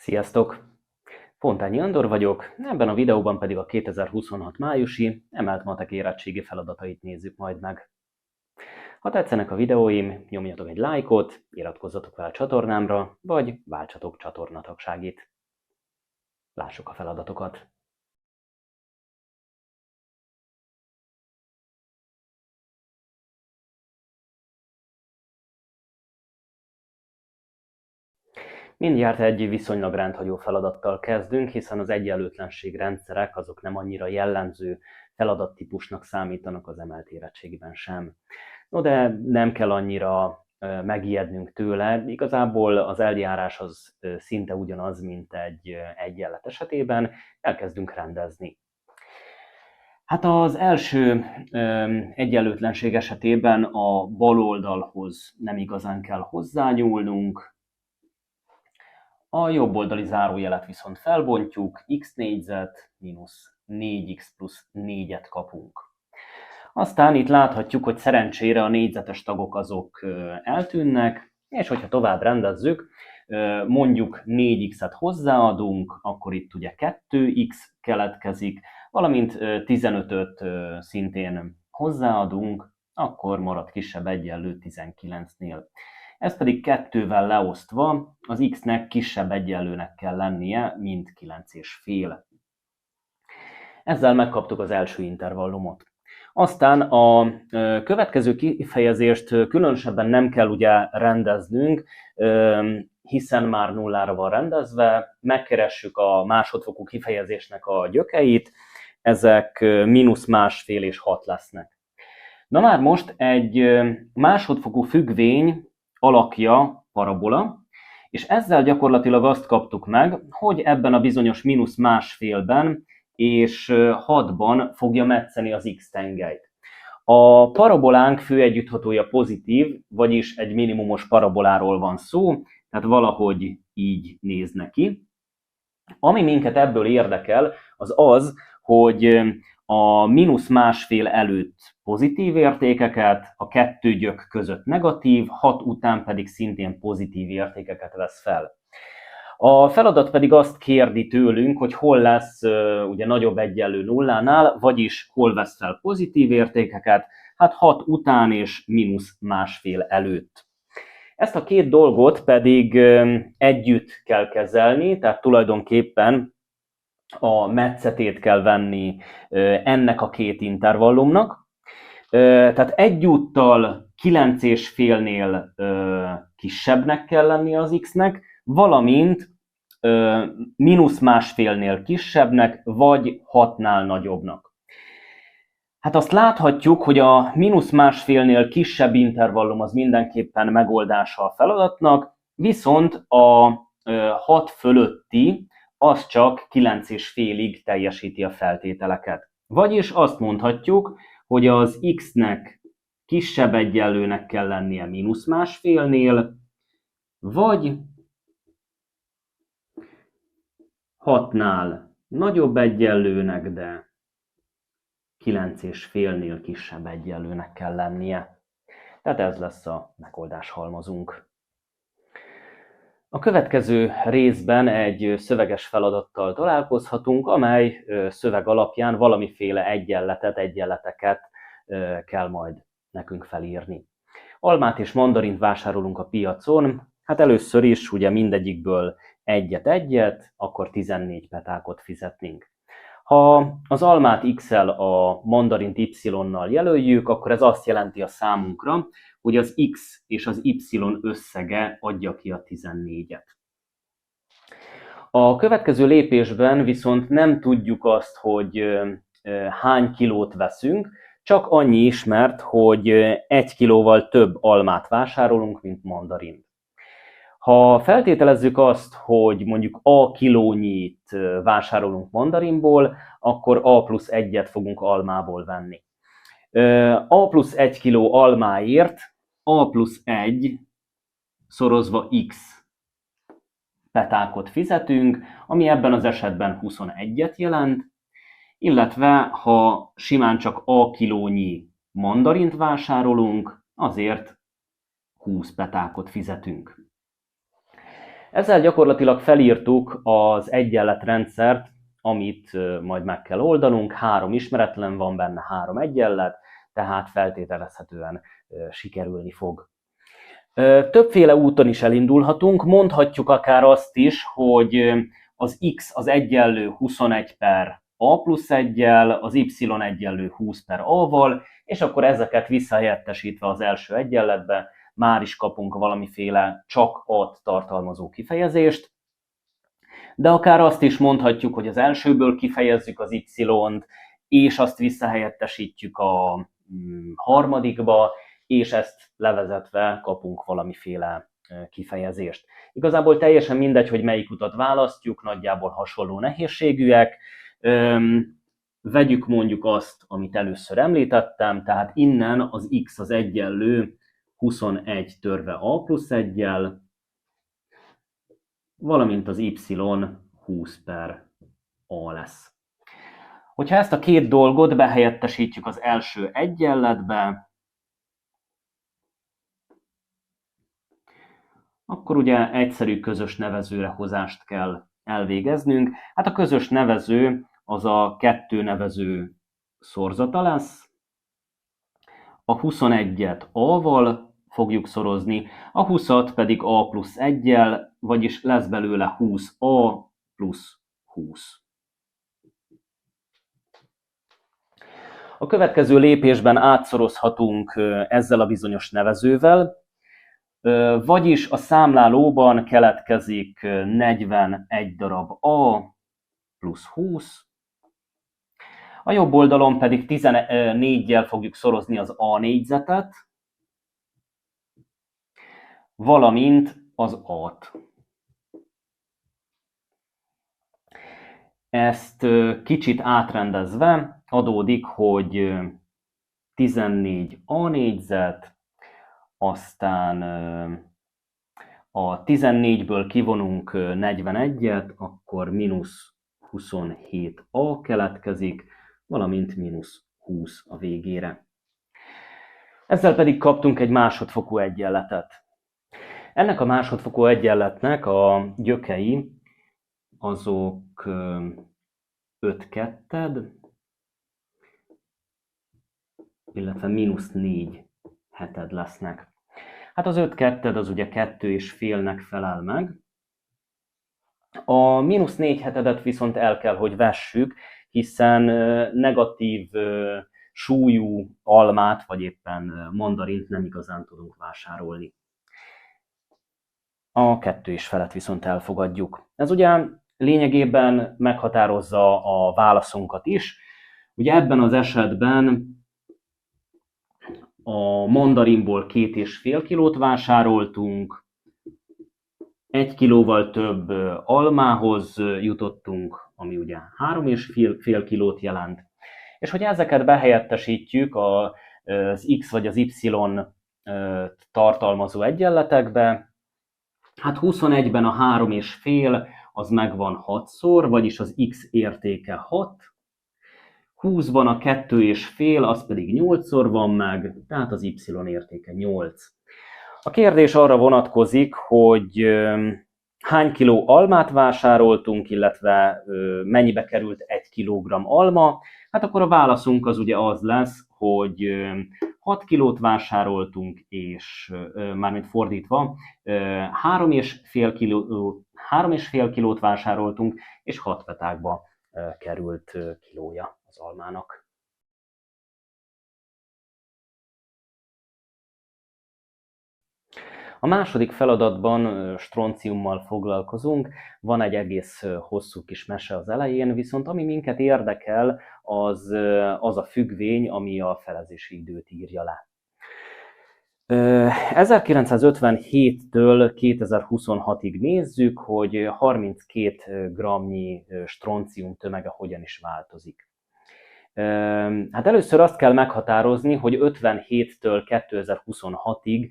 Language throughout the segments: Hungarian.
Sziasztok! Fontányi Andor vagyok, ebben a videóban pedig a 2026 májusi emelt matek érettségi feladatait nézzük majd meg. Ha tetszenek a videóim, nyomjatok egy lájkot, iratkozzatok fel a csatornámra, vagy váltsatok csatornatagságit. Lássuk a feladatokat. Mindjárt egy viszonylag rendhagyó feladattal kezdünk, hiszen az egyenlőtlenség rendszerek azok nem annyira jellemző feladattípusnak számítanak az emelt érettségben sem. No de nem kell annyira megijednünk tőle, igazából az eljárás az szinte ugyanaz, mint egy egyenlet esetében, elkezdünk rendezni. Hát az első egyenlőtlenség esetében a bal oldalhoz nem igazán kell hozzányúlnunk, a jobb oldali zárójelet viszont felbontjuk, x négyzet mínusz 4x plusz 4-et kapunk. Aztán itt láthatjuk, hogy szerencsére a négyzetes tagok azok eltűnnek, és hogyha tovább rendezzük, mondjuk 4x-et hozzáadunk, akkor itt ugye 2x keletkezik, valamint 15-öt szintén hozzáadunk, akkor marad kisebb egyenlő 19-nél. Ez pedig 2-vel leosztva az x-nek kisebb egyenlőnek kell lennie, mint 9,5. Ezzel megkaptuk az első intervallumot. Aztán a következő kifejezést különösebben nem kell ugye rendeznünk, hiszen már nullára van rendezve, megkeressük a másodfokú kifejezésnek a gyökeit, ezek mínusz másfél és 6 lesznek. Na már most egy másodfokú függvény alakja parabola, és ezzel gyakorlatilag azt kaptuk meg, hogy ebben a bizonyos mínusz másfélben és 6-ban fogja metszeni az x-tengelyt. A parabolánk főegyütthatója pozitív, vagyis egy minimumos paraboláról van szó, tehát valahogy így néz neki. Ami minket ebből érdekel, az az, hogy a mínusz másfél előtt pozitív értékeket, a 2 gyök között negatív, 6 után pedig szintén pozitív értékeket vesz fel. A feladat pedig azt kérdi tőlünk, hogy hol lesz ugye nagyobb egyenlő nullánál, vagyis hol vesz fel pozitív értékeket, hát 6 után és mínusz másfél előtt. Ezt a két dolgot pedig együtt kell kezelni, tehát tulajdonképpen a metszetét kell venni ennek a két intervallumnak. Tehát egyúttal 9,5-nél kisebbnek kell lenni az x-nek, valamint mínusz másfélnél kisebbnek, vagy 6-nál nagyobbnak. Hát azt láthatjuk, hogy a mínusz másfélnél kisebb intervallum az mindenképpen megoldása a feladatnak, viszont a 6 fölötti az csak 9,5-ig teljesíti a feltételeket. Vagyis azt mondhatjuk, hogy az x-nek kisebb egyenlőnek kell lennie mínusz másfélnél, vagy 6-nál nagyobb egyenlőnek, de 9,5-nél kisebb egyenlőnek kell lennie. Tehát ez lesz a megoldás halmazunk. A következő részben egy szöveges feladattal találkozhatunk, amely szöveg alapján valamiféle egyenleteket kell majd nekünk felírni. Almát és mandarint vásárolunk a piacon, hát először is ugye mindegyikből egyet, akkor 14 petákot fizetnénk. Ha az almát x-el, a mandarint y-nal jelöljük, akkor ez azt jelenti a számunkra, hogy az x és az y összege adja ki a 14-et. A következő lépésben viszont nem tudjuk azt, hogy hány kilót veszünk, csak annyi ismert, hogy 1 kilóval több almát vásárolunk, mint mandarint. Ha feltételezzük azt, hogy mondjuk a kilónyit vásárolunk mandarinból, akkor a plusz 1-et fogunk almából venni. A plusz 1 kiló almáért a plusz 1 szorozva x petákot fizetünk, ami ebben az esetben 21-et jelent, illetve ha simán csak a kilónyi mandarint vásárolunk, azért 20 petákot fizetünk. Ezzel gyakorlatilag felírtuk az egyenletrendszert, amit majd meg kell oldanunk. 3 ismeretlen van benne, 3 egyenlet, tehát feltételezhetően sikerülni fog. Többféle úton is elindulhatunk, mondhatjuk akár azt is, hogy az x az egyenlő 21 per a plusz 1-jel, az y egyenlő 20 per a-val, és akkor ezeket visszahelyettesítve az első egyenletbe már is kapunk valamiféle csak a-t tartalmazó kifejezést, de akár azt is mondhatjuk, hogy az elsőből kifejezzük az y-t, és azt visszahelyettesítjük a harmadikba, és ezt levezetve kapunk valamiféle kifejezést. Igazából teljesen mindegy, hogy melyik utat választjuk, nagyjából hasonló nehézségűek. Vegyük mondjuk azt, amit először említettem, tehát innen az x az egyenlő 21 törve a plusz 1-jel, valamint az y 20 per a lesz. Hogyha ezt a két dolgot behelyettesítjük az első egyenletbe, akkor ugye egyszerű közös nevezőre hozást kell elvégeznünk. Hát a közös nevező az a 2 nevező szorzata lesz. A 21-et a-val fogjuk szorozni, a 20-at pedig a plusz 1-jel, vagyis lesz belőle 20a plusz 20. A következő lépésben átszorozhatunk ezzel a bizonyos nevezővel, vagyis a számlálóban keletkezik 41 darab a plusz 20, a jobb oldalon pedig 14-jel fogjuk szorozni az a négyzetet, valamint az a-t. Ezt kicsit átrendezve adódik, hogy 14 a négyzet, aztán a 14-ből kivonunk 41-et, akkor mínusz 27a keletkezik, valamint mínusz 20 a végére. Ezzel pedig kaptunk egy másodfokú egyenletet. Ennek a másodfokú egyenletnek a gyökei azok 5 ketted, illetve mínusz 4 heted lesznek. Hát az 5 ketted az ugye 2,5-nek felel meg. A mínusz 4 hetedet viszont el kell, hogy vessük, hiszen negatív súlyú almát, vagy éppen mandarint nem igazán tudunk vásárolni. A 2 és felet viszont elfogadjuk. Ez ugye lényegében meghatározza a válaszunkat is. Ugye ebben az esetben a mandarinból 2,5 kilót vásároltunk, 1 kilóval több almához jutottunk, ami ugye 3,5 kilót jelent. És hogy ezeket behelyettesítjük az x vagy az y tartalmazó egyenletekbe, hát 21-ben a 3,5 az megvan 6-szor, vagyis az x értéke 6, 20-ban a 2,5 az pedig 8-szor van meg, tehát az y értéke 8. A kérdés arra vonatkozik, hogy hány kiló almát vásároltunk, illetve mennyibe került 1 kilogramm alma. Hát akkor a válaszunk az ugye az lesz, hogy 6 kilót vásároltunk, és mármint fordítva, 3,5 kilót vásároltunk, és 6 petákba került kilója az almának. A második feladatban stronciummal foglalkozunk, van egy egész hosszú kis mese az elején, viszont ami minket érdekel, az a függvény, ami a felezési időt írja le. 1957-től 2026-ig nézzük, hogy 32 g-nyi stroncium tömege hogyan is változik. Hát először azt kell meghatározni, hogy 57-től 2026-ig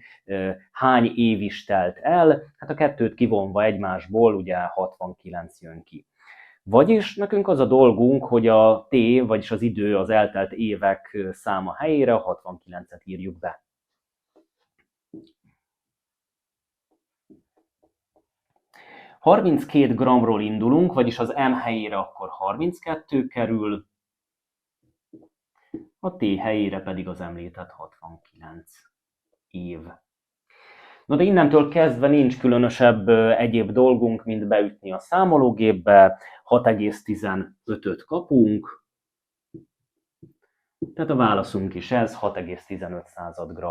hány év is telt el, hát a kettőt kivonva egymásból ugye 69 jön ki. Vagyis nekünk az a dolgunk, hogy a t, vagyis az idő, az eltelt évek száma helyére a 69-et írjuk be. 32 g-ról indulunk, vagyis az M helyére akkor 32 kerül, a T helyére pedig az említett 69 év. Na de innentől kezdve nincs különösebb egyéb dolgunk, mint beütni a számológépbe, 6,15-öt kapunk, tehát a válaszunk is ez, 6,15 g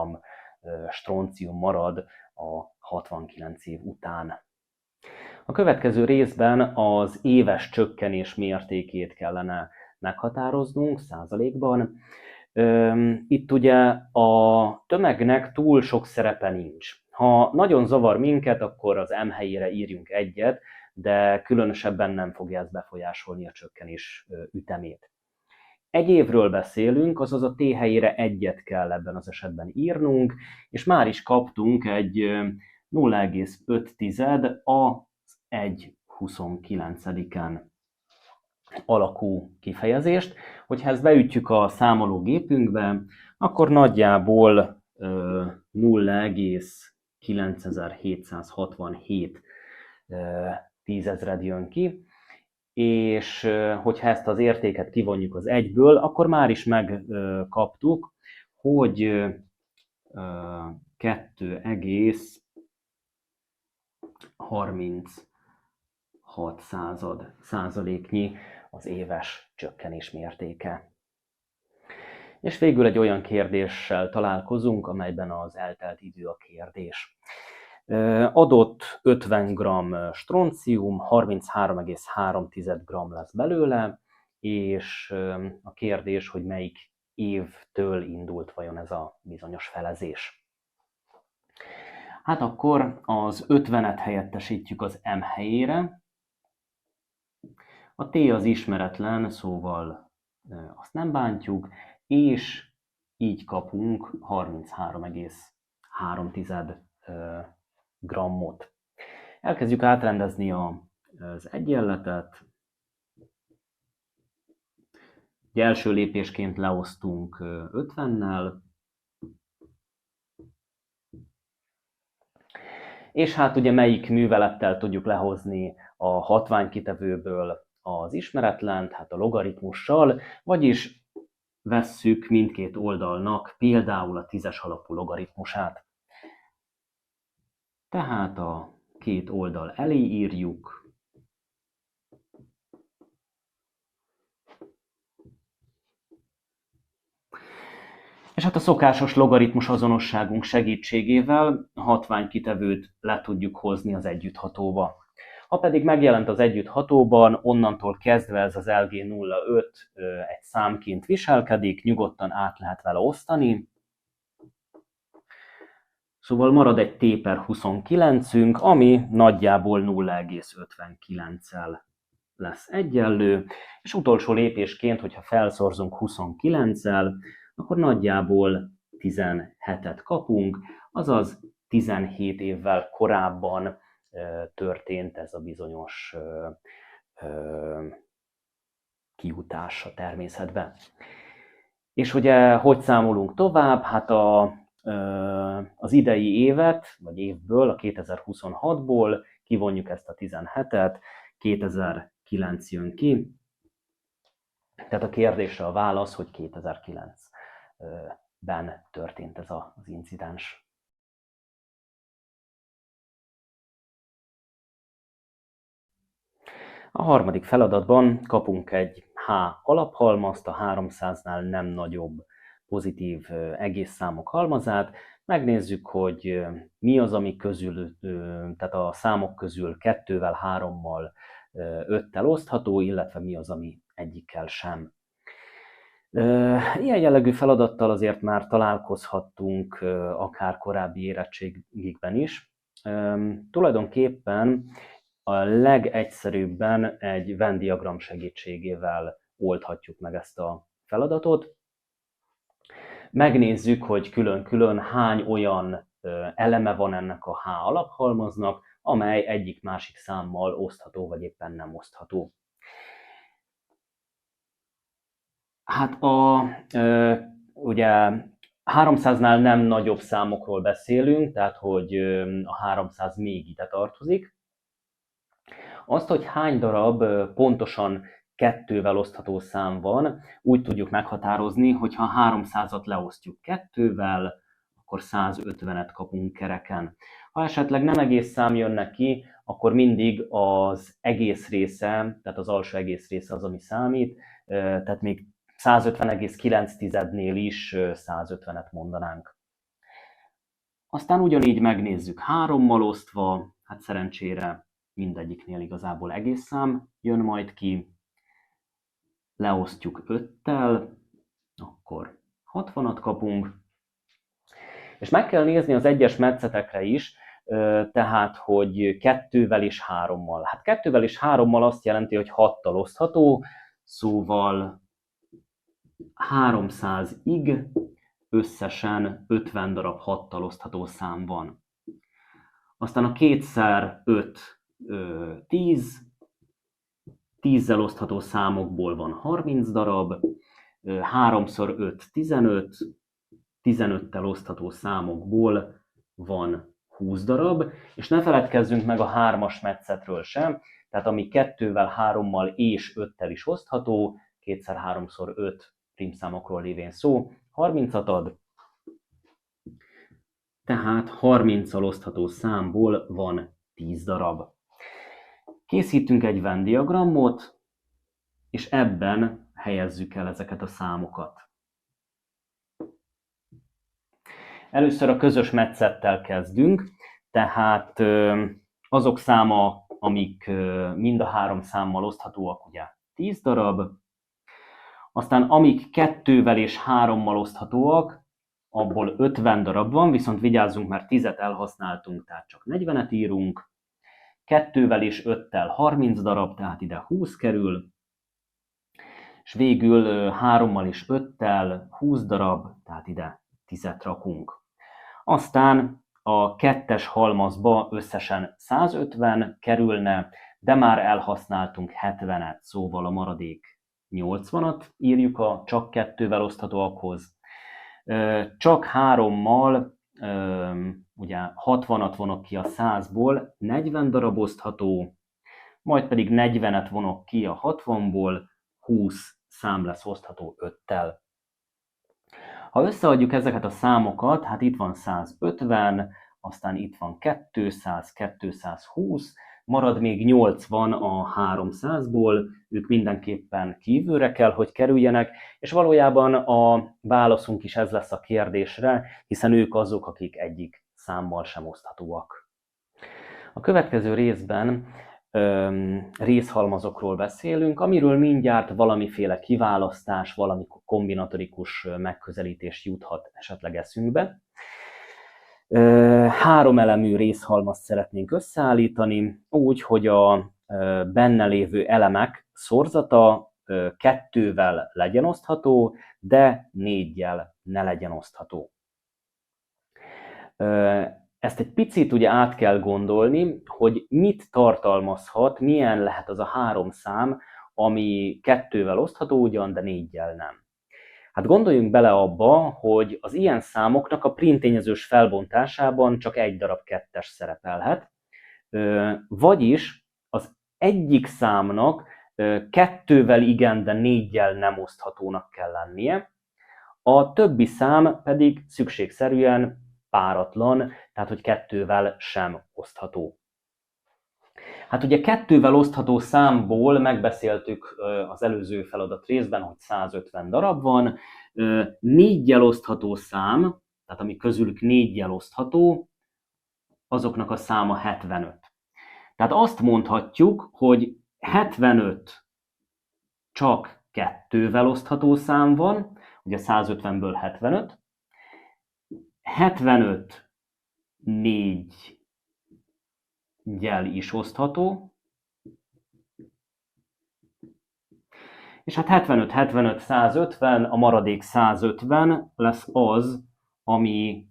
stroncium marad a 69 év után. A következő részben az éves csökkenés mértékét kellene meghatároznunk százalékban. Itt ugye a tömegnek túl sok szerepe nincs. Ha nagyon zavar minket, akkor az M helyére írjunk egyet, de különösebben nem fogja ez befolyásolni a csökkenés ütemét. Egy évről beszélünk, azaz a T helyére egyet kell ebben az esetben írnunk, és már is kaptunk egy 0,5 az 1/29-en alakú kifejezést. Hogyha ezt beütjük a számológépünkbe, akkor nagyjából 0,9767 tízezred jön ki, és hogyha ezt az értéket kivonjuk az egyből, akkor már is megkaptuk, hogy 2,36 százaléknyi az éves csökkenés mértéke. És végül egy olyan kérdéssel találkozunk, amelyben az eltelt idő a kérdés. Adott 50 g stroncium, 33,3 g lesz belőle, és a kérdés, hogy melyik évtől indult vajon ez a bizonyos felezés. Hát akkor az 50-et helyettesítjük az M helyére, a T az ismeretlen, szóval azt nem bántjuk, és így kapunk 33,3 grammot. Elkezdjük átrendezni az egyenletet. Ugye első lépésként leosztunk 50-nel, és hát ugye melyik művelettel tudjuk lehozni a hatványkitevőből az ismeretlent, hát a logaritmussal, vagyis vesszük mindkét oldalnak például a 10-es alapú logaritmusát. Tehát a két oldal elé írjuk, és hát a szokásos logaritmus azonosságunk segítségével a hatványkitevőt le tudjuk hozni az együtthatóba. Ha pedig megjelent az együtthatóban, onnantól kezdve ez az LG05 egy számként viselkedik, nyugodtan át lehet vele osztani. Szóval marad egy T/29-ünk, ami nagyjából 0,59-el lesz egyenlő, és utolsó lépésként, hogyha felszorzunk 29-el, akkor nagyjából 17-et kapunk, azaz 17 évvel korábban történt ez a bizonyos kijutás a természetbe. És ugye hogy számolunk tovább? Hát az idei évet, vagy évből, a 2026-ból kivonjuk ezt a 17-et, 2009 jön ki. Tehát a kérdésre a válasz, hogy 2009-ben történt ez az incidens. A harmadik feladatban kapunk egy H alaphalmazt, a 300-nál nem nagyobb pozitív egész számok halmazát. Megnézzük, hogy mi az, ami közül, tehát a számok közül 2-vel, 3-mal, 5-tel osztható, illetve mi az, ami egyikkel sem. Ilyen jellegű feladattal azért már találkozhattunk akár korábbi érettségikben is. Tulajdonképpen a legegyszerűbben egy Venn diagram segítségével oldhatjuk meg ezt a feladatot. Megnézzük, hogy külön-külön hány olyan eleme van ennek a H alaphalmaznak, amely egyik-másik számmal osztható, vagy éppen nem osztható. Hát ugye 300-nál nem nagyobb számokról beszélünk, tehát hogy a 300 még ide tartozik. Azt, hogy hány darab pontosan 2-vel osztható szám van, úgy tudjuk meghatározni, hogy ha 300-at leosztjuk 2-vel, akkor 150-et kapunk kereken. Ha esetleg nem egész szám jön neki, akkor mindig az egész része, tehát az alsó egész része az, ami számít, tehát még 150,9-nél is 150-et mondanánk. Aztán ugyanígy megnézzük 3-mal osztva, hát szerencsére mindegyiknél igazából egész szám jön majd ki. Leosztjuk 5-tel, akkor 60-at kapunk. És meg kell nézni az egyes metszetekre is, tehát, hogy 2-vel és 3-mal. Hát 2-vel és 3-mal azt jelenti, hogy 6-tal osztható, szóval 300-ig összesen 50 darab 6-tal osztható szám van. Aztán a 2x5 10, 10-zel osztható számokból van 30 darab, 3x5 15, 15-tel osztható számokból van 20 darab, és ne feledkezzünk meg a 3-as metszetről sem, tehát ami 2-vel, 3-mal és 5-tel is osztható, 2x3x5 prímszámokról lévén szó, 30-at ad, tehát 30-al osztható számból van 10 darab. Készítünk egy Venn diagramot, és ebben helyezzük el ezeket a számokat. Először a közös metszettel kezdünk, tehát azok száma, amik mind a 3 számmal oszthatóak, ugye 10 darab, aztán amik 2-vel és 3-mal oszthatóak, abból 50 darab van, viszont vigyázzunk, mert 10-et elhasználtunk, tehát csak 40-et írunk, 2-vel és 5-tel 30 darab, tehát ide 20 kerül, és végül 3-mal és 5-tel 20 darab, tehát ide 10-et rakunk. Aztán a 2-es halmazba összesen 150 kerülne, de már elhasználtunk 70-et, szóval a maradék 80-at írjuk a csak 2-vel oszthatóakhoz. Csak 3-mal ugye 60-at vonok ki a 100-ból, 40 darab osztható, majd pedig 40-et vonok ki a 60-ból, 20 szám lesz osztható 5-tel. Ha összeadjuk ezeket a számokat, hát itt van 150, aztán itt van 200, 220, marad még 80 a 300-ból, ők mindenképpen kívülre kell, hogy kerüljenek, és valójában a válaszunk is ez lesz a kérdésre, hiszen ők azok, akik egyik számmal sem oszthatóak. A következő részben részhalmazokról beszélünk, amiről mindjárt valamiféle kiválasztás, valami kombinatorikus megközelítés juthat esetleg eszünkbe. 3 elemű részhalmazt szeretnénk összeállítani, úgy, hogy a benne lévő elemek szorzata 2-vel legyen osztható, de 4-jel ne legyen osztható. Ezt egy picit ugye át kell gondolni, hogy mit tartalmazhat, milyen lehet az a 3 szám, ami 2-vel osztható ugyan, de 4-jel nem. Hát gondoljunk bele abba, hogy az ilyen számoknak a prím-tényezős felbontásában csak egy darab 2-es szerepelhet, vagyis az egyik számnak 2-vel igen, de 4-jel nem oszthatónak kell lennie, a többi szám pedig szükségszerűen páratlan, tehát hogy 2-vel sem osztható. Hát ugye 2-vel osztható számból megbeszéltük az előző feladat részben, hogy 150 darab van, 4-jel osztható szám, tehát ami közülük 4-jel osztható, azoknak a száma 75. Tehát azt mondhatjuk, hogy 75 csak 2-vel osztható szám van, ugye 150-ből 75, 75 4-jel is osztható, és hát 75, 75, 150, a maradék 150 lesz az, ami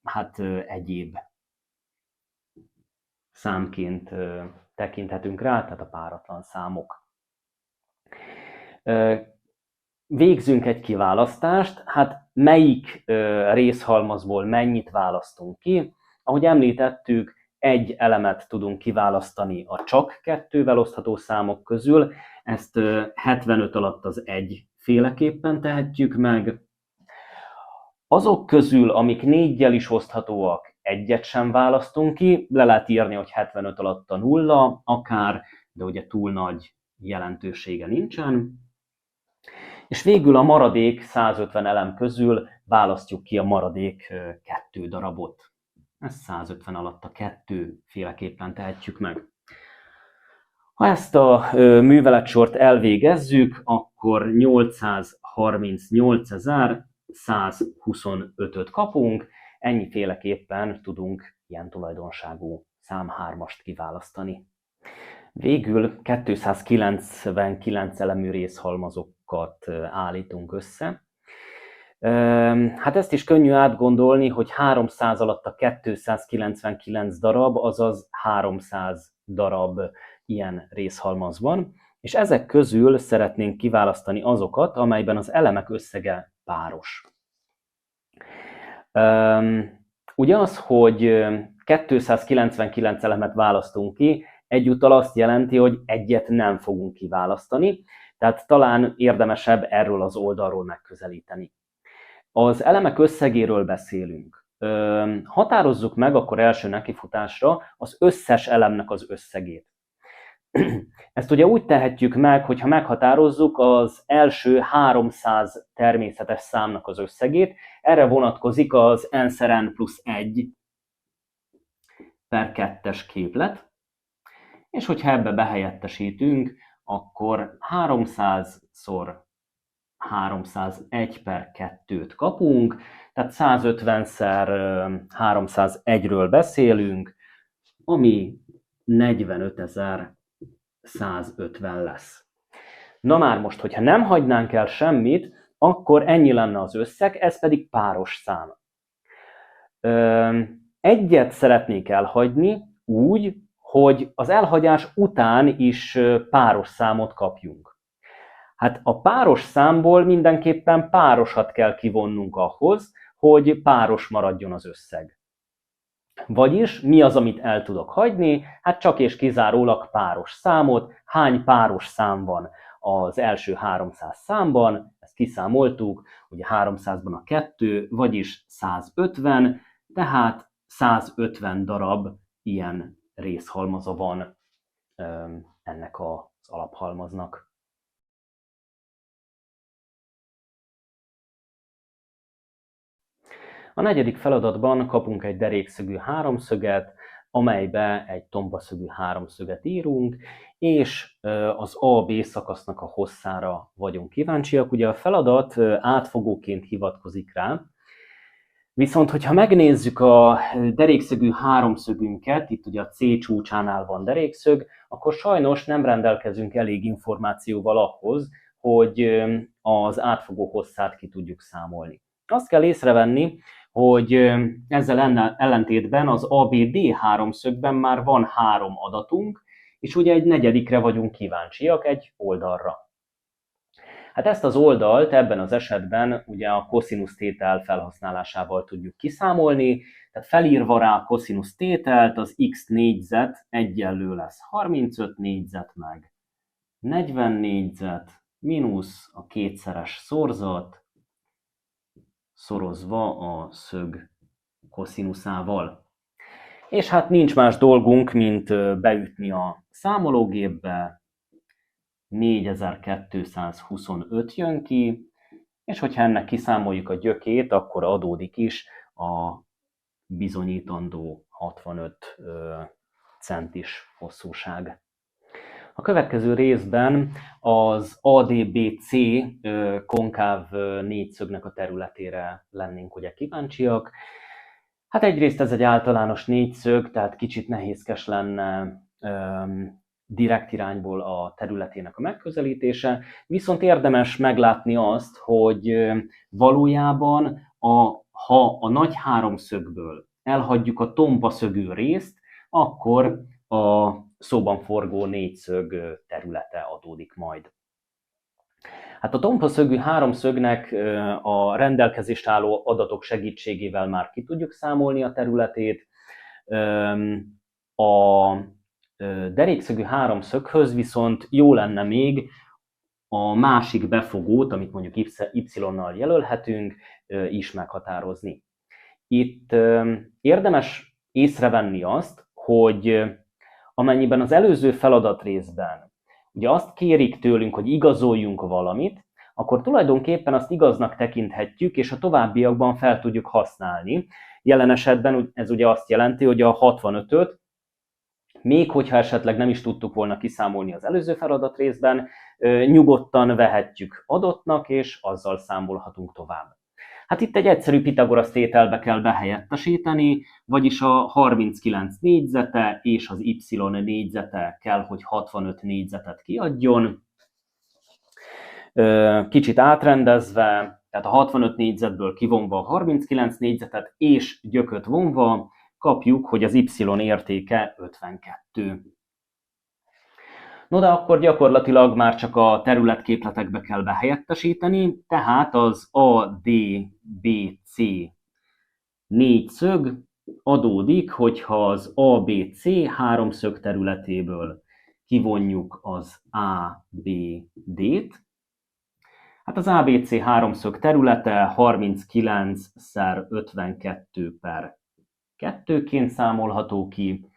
hát egyéb számként tekinthetünk rá, tehát a páratlan számok. Végzünk egy kiválasztást, hát melyik részhalmazból mennyit választunk ki. Ahogy említettük, egy elemet tudunk kiválasztani a csak 2-vel osztható számok közül, ezt 75 alatt az 1 féleképpen tehetjük meg. Azok közül, amik 4-jel is oszthatóak, egyet sem választunk ki, le lehet írni, hogy 75 alatt a 0 akár, de ugye túl nagy jelentősége nincsen. És végül a maradék 150 elem közül választjuk ki a maradék 2 darabot. Ezt 150 alatt a 2 féleképpen tehetjük meg. Ha ezt a műveletsort elvégezzük, akkor 838.125-öt kapunk, ennyiféleképpen tudunk ilyen tulajdonságú szám 3-ast kiválasztani. Végül 299 elemű részhalmazokat állítunk össze. Hát ezt is könnyű átgondolni, hogy 300 alatt a 299 darab, azaz 300 darab ilyen részhalmaz van, és ezek közül szeretnénk kiválasztani azokat, amelyben az elemek összege páros. Ugye az, hogy 299 elemet választunk ki, egyúttal azt jelenti, hogy egyet nem fogunk kiválasztani, tehát talán érdemesebb erről az oldalról megközelíteni. Az elemek összegéről beszélünk. Határozzuk meg akkor első nekifutásra az összes elemnek az összegét. Ezt ugye úgy tehetjük meg, hogyha meghatározzuk az első 300 természetes számnak az összegét, erre vonatkozik az n-szer n plusz 1 per 2-es képlet, és hogyha ebbe behelyettesítünk, akkor 300-szor 301 per 2-t kapunk, tehát 150-szer 301-ről beszélünk, ami 45.150 lesz. Na már most, hogyha nem hagynánk el semmit, akkor ennyi lenne az összeg, ez pedig páros szám. Egyet szeretnék elhagyni úgy, hogy az elhagyás után is páros számot kapjunk. Hát a páros számból mindenképpen párosat kell kivonnunk ahhoz, hogy páros maradjon az összeg. Vagyis mi az, amit el tudok hagyni? Hát csak és kizárólag páros számot. Hány páros szám van az első 300 számban? Ezt kiszámoltuk, ugye 300-ban a 2, vagyis 150, tehát 150 darab ilyen részhalmaza van ennek az alaphalmaznak. A negyedik feladatban kapunk egy derékszögű háromszöget, amelybe egy tompaszögű háromszöget írunk, és az A-B szakasznak a hosszára vagyunk kíváncsiak. Ugye a feladat átfogóként hivatkozik rá, viszont hogyha megnézzük a derékszögű háromszögünket, itt ugye a C csúcsánál van derékszög, akkor sajnos nem rendelkezünk elég információval ahhoz, hogy az átfogó hosszát ki tudjuk számolni. Azt kell észrevenni, hogy ezzel ellentétben az ABD háromszögben már van 3 adatunk, és ugye egy negyedikre vagyunk kíváncsiak, egy oldalra. Hát ezt az oldalt ebben az esetben ugye a koszinusz tétel felhasználásával tudjuk kiszámolni, tehát felírva rá a koszinusz tételt, az x négyzet egyenlő lesz 35 négyzet meg 40 négyzet mínusz a kétszeres szorzat, szorozva a szög koszinuszával. És hát nincs más dolgunk, mint beütni a számológépbe, 4225 jön ki, és hogyha ennek kiszámoljuk a gyökét, akkor adódik is a bizonyítandó 65 centis hosszúság. A következő részben az ADBC konkáv négyszögnek a területére lennénk ugye kíváncsiak. Hát egyrészt ez egy általános négyszög, tehát kicsit nehézkes lenne direkt irányból a területének a megközelítése, viszont érdemes meglátni azt, hogy valójában ha a nagy háromszögből elhagyjuk a tompaszögű részt, akkor a szóban forgó négyszög területe adódik majd. Hát a tompaszögű háromszögnek a rendelkezésre álló adatok segítségével már ki tudjuk számolni a területét. A derékszögű háromszöghöz viszont jó lenne még a másik befogót, amit mondjuk Y-nal jelölhetünk, is meghatározni. Itt érdemes észrevenni azt, hogy amennyiben az előző feladatrészben ugye azt kérik tőlünk, hogy igazoljunk valamit, akkor tulajdonképpen azt igaznak tekinthetjük, és a továbbiakban fel tudjuk használni. Jelen esetben ez ugye azt jelenti, hogy a 65-öt, még hogyha esetleg nem is tudtuk volna kiszámolni az előző feladatrészben, nyugodtan vehetjük adottnak, és azzal számolhatunk tovább. Hát itt egy egyszerű Pitagorasz tételbe kell behelyettesíteni, vagyis a 39 négyzete és az Y négyzete kell, hogy 65 négyzetet kiadjon. Kicsit átrendezve, tehát a 65 négyzetből kivonva a 39 négyzetet és gyököt vonva, kapjuk, hogy az Y értéke 52. No de akkor gyakorlatilag már csak a területképletekbe kell behelyettesíteni, tehát az ADBC négyszög adódik, hogyha az ABC háromszög területéből kivonjuk az ABD-t. Hát az ABC háromszög területe 39×52/2-ként számolható ki.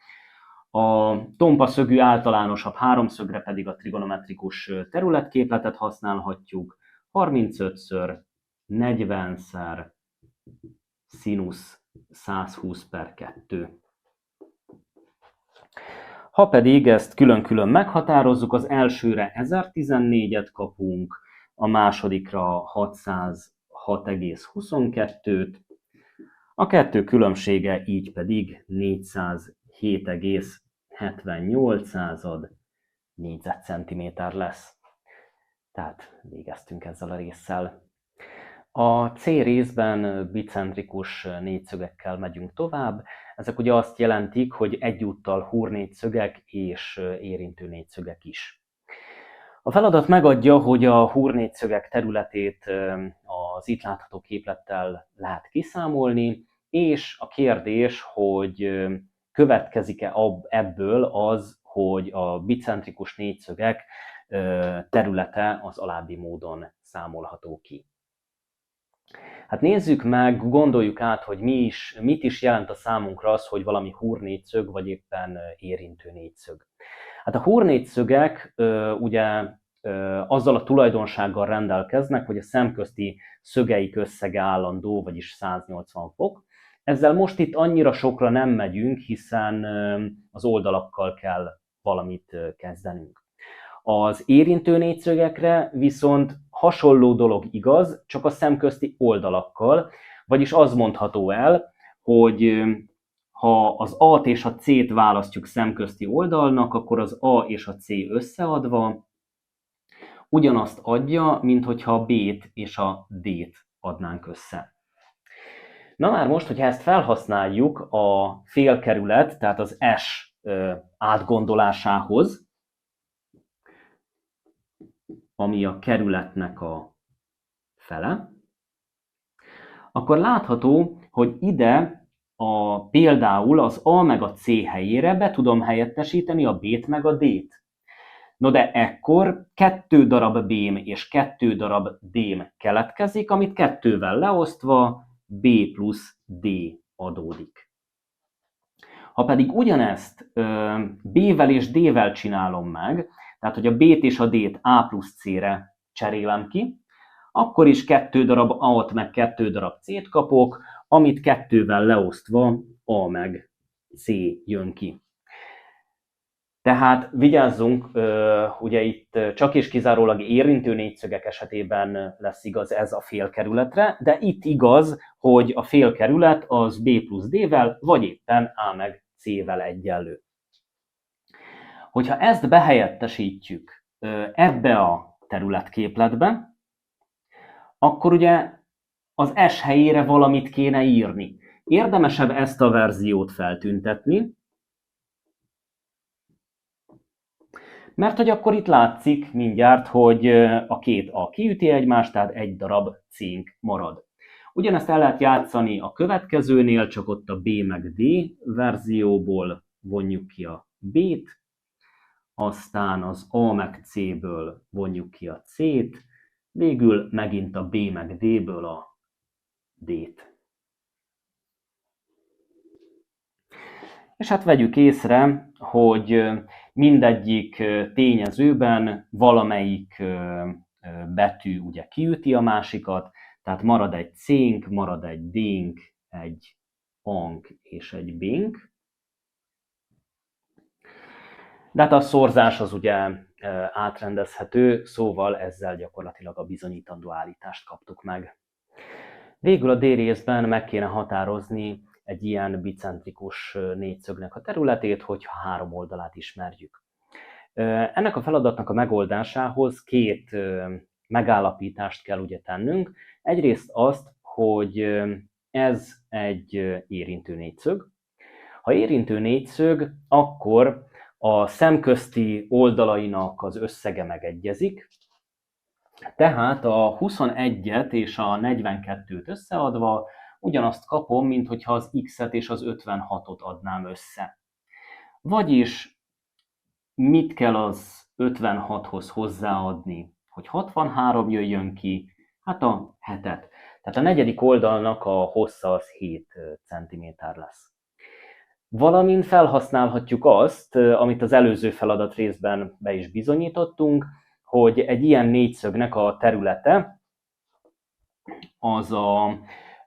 A tompa szögű általánosabb háromszögre pedig a trigonometrikus területképletet használhatjuk. 35×40 színusz 120/2. Ha pedig ezt külön-külön meghatározzuk, az elsőre 1014-et kapunk, a másodikra 606,22-t, a kettő különbsége így pedig 407,78 négyzetcentiméter lesz. Tehát végeztünk ezzel a résszel. A C részben bicentrikus négyszögekkel megyünk tovább. Ezek ugye azt jelentik, hogy egyúttal húrnégyszögek és érintő négyszögek is. A feladat megadja, hogy a húrnégyszögek területét az itt látható képlettel lehet kiszámolni, és a kérdés, hogy következik-e ebből az, hogy a bicentrikus négyszögek területe az alábbi módon számolható ki. Hát nézzük meg, gondoljuk át, hogy mit is jelent a számunkra az, hogy valami húrnégyszög, vagy éppen érintő négyszög. Hát a húrnégyszögek ugye azzal a tulajdonsággal rendelkeznek, hogy a szemközti szögeik összege állandó, vagyis 180 fok. Ezzel most itt annyira sokra nem megyünk, hiszen az oldalakkal kell valamit kezdenünk. Az érintő négyszögekre viszont hasonló dolog igaz, csak a szemközti oldalakkal, vagyis az mondható el, hogy ha az A-t és a C-t választjuk szemközti oldalnak, akkor az A és a C összeadva ugyanazt adja, mint hogyha a B-t és a D-t adnánk össze. Na már most, hogyha ezt felhasználjuk a félkerület, tehát az S átgondolásához, ami a kerületnek a fele, akkor látható, hogy ide például az A meg a C helyére be tudom helyettesíteni a B-t meg a D-t. No de ekkor 2 darab B-m és 2 darab D-m keletkezik, amit 2-vel leosztva B plusz D adódik. Ha pedig ugyanezt B-vel és D-vel csinálom meg, tehát hogy a B-t és a D-t A plusz C-re cserélem ki, akkor is 2 darab A-t meg 2 darab C-t kapok, amit 2-vel leosztva A meg C jön ki. Tehát vigyázzunk, ugye itt csak és kizárólag érintő négyszögek esetében lesz igaz ez a félkerületre, de itt igaz, hogy a félkerület az B plusz D-vel, vagy éppen A meg C-vel egyenlő. Hogyha ezt behelyettesítjük ebbe a területképletbe, akkor ugye az S helyére valamit kéne írni. Érdemesebb ezt a verziót feltüntetni, mert hogy akkor itt látszik mindjárt, hogy a két A kiüti egymást, tehát egy darab C-nk marad. Ugyanezt el lehet játszani a következőnél, csak ott a B meg D verzióból vonjuk ki a B-t, aztán az A meg C-ből vonjuk ki a C-t, végül megint a B meg D-ből a D-t. És hát vegyük észre, hogy mindegyik tényezőben valamelyik betű ugye kiüti a másikat, tehát marad egy C-nk, marad egy D-nk, egy A-nk és egy B-nk. De hát a szorzás az ugye átrendezhető, szóval ezzel gyakorlatilag a bizonyítandó állítást kaptuk meg. Végül a D részben meg kéne határozni egy ilyen bicentrikus négyszögnek a területét, hogyha három oldalát ismerjük. Ennek a feladatnak a megoldásához két megállapítást kell ugye tennünk. Egyrészt azt, hogy ez egy érintő négyszög. Ha érintő négyszög, akkor a szemközti oldalainak az összege megegyezik, tehát a 21-et és a 42-t összeadva ugyanazt kapom, mint hogyha az x-et és az 56-ot adnám össze. Vagyis mit kell az 56-hoz hozzáadni, hogy 63 jöjjön ki? Hát a 7-et. Tehát a negyedik oldalnak a hossza az 7 cm lesz. Valamint felhasználhatjuk azt, amit az előző feladat részben be is bizonyítottunk, hogy egy ilyen négyszögnek a területe az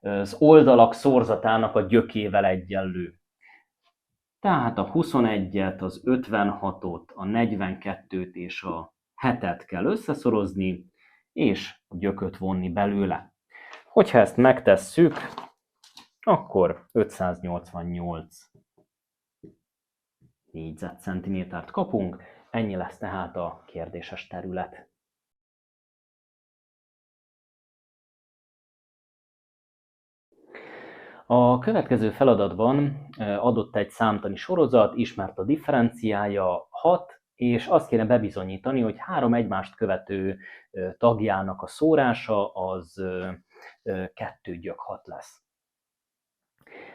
az oldalak szorzatának a gyökével egyenlő. Tehát a 21-et, az 56-ot, a 42-t és a 7-et kell összeszorozni, és a gyököt vonni belőle. Hogyha ezt megtesszük, akkor 588 négyzetcentimétert kapunk, ennyi lesz tehát a kérdéses terület. A következő feladatban adott egy számtani sorozat, ismert a differenciája 6, és azt kéne bebizonyítani, hogy három egymást követő tagjának a szórása az 2 gyök 6 lesz.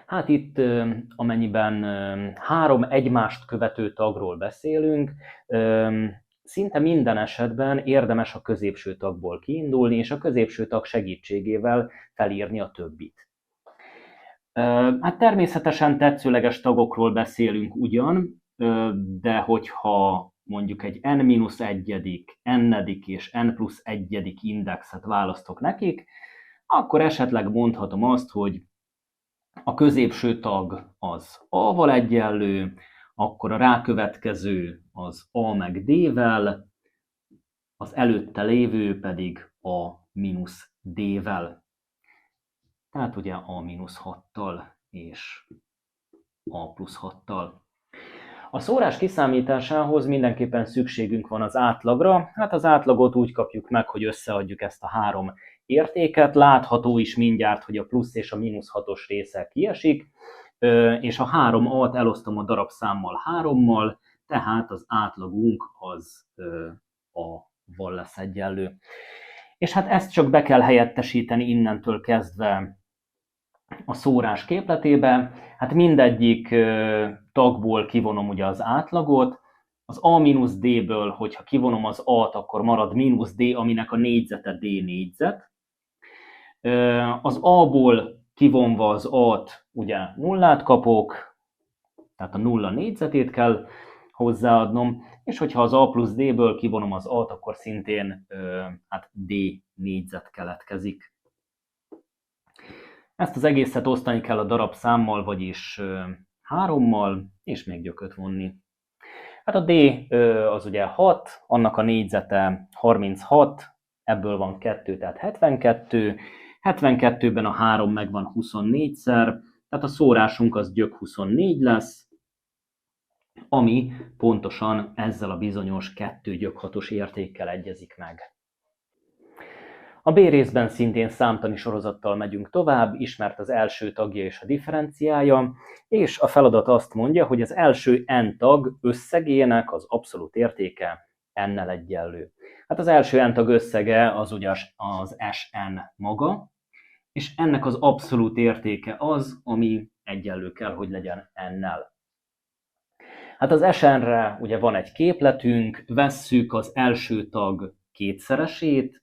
Hát itt, amennyiben három egymást követő tagról beszélünk, szinte minden esetben érdemes a középső tagból kiindulni, és a középső tag segítségével felírni a többit. Hát természetesen tetszőleges tagokról beszélünk ugyan, de hogyha mondjuk egy n-1, n-edik és n+1 indexet választok nekik, akkor esetleg mondhatom azt, hogy a középső tag az A-val egyenlő, akkor a rákövetkező az A meg D-vel, az előtte lévő pedig A mínusz D-vel. Tehát ugye A mínusz 6-tal és A plusz 6-tal. A szórás kiszámításához mindenképpen szükségünk van az átlagra. Hát az átlagot úgy kapjuk meg, hogy összeadjuk ezt a három értéket. Látható is mindjárt, hogy a plusz és a mínusz 6-os része kiesik, és a 3A-t elosztom a darabszámmal 3-mal, tehát az átlagunk az A-val lesz egyenlő. És hát ezt csak be kell helyettesíteni innentől kezdve a szórás képletébe. Hát mindegyik tagból kivonom ugye az átlagot, az A-D-ből, hogyha kivonom az A-t, akkor marad mínusz D, aminek a négyzete D négyzet. Az A-ból kivonva az A-t, ugye nullát kapok, tehát a nulla négyzetét kell hozzáadnom, és hogyha az A plusz D-ből kivonom az A-t, akkor szintén hát D négyzet keletkezik. Ezt az egészet osztani kell a darabszámmal, vagyis 3-mal, és még gyököt vonni. Hát a D az ugye 6, annak a négyzete 36, ebből van 2, tehát 72. 72-ben a 3 megvan 24-szer, tehát a szórásunk az gyök 24 lesz, ami pontosan ezzel a bizonyos 2 gyök 6-os értékkel egyezik meg. A B részben szintén számtani sorozattal megyünk tovább, ismert az első tagja és a differenciája, és a feladat azt mondja, hogy az első n tag összegének az abszolút értéke n-nel egyenlő. Hát az első n tag összege az ugye az Sn maga, és ennek az abszolút értéke az, ami egyenlő kell, hogy legyen n-nel. Hát az SN-re ugye van egy képletünk, vesszük az első tag kétszeresét,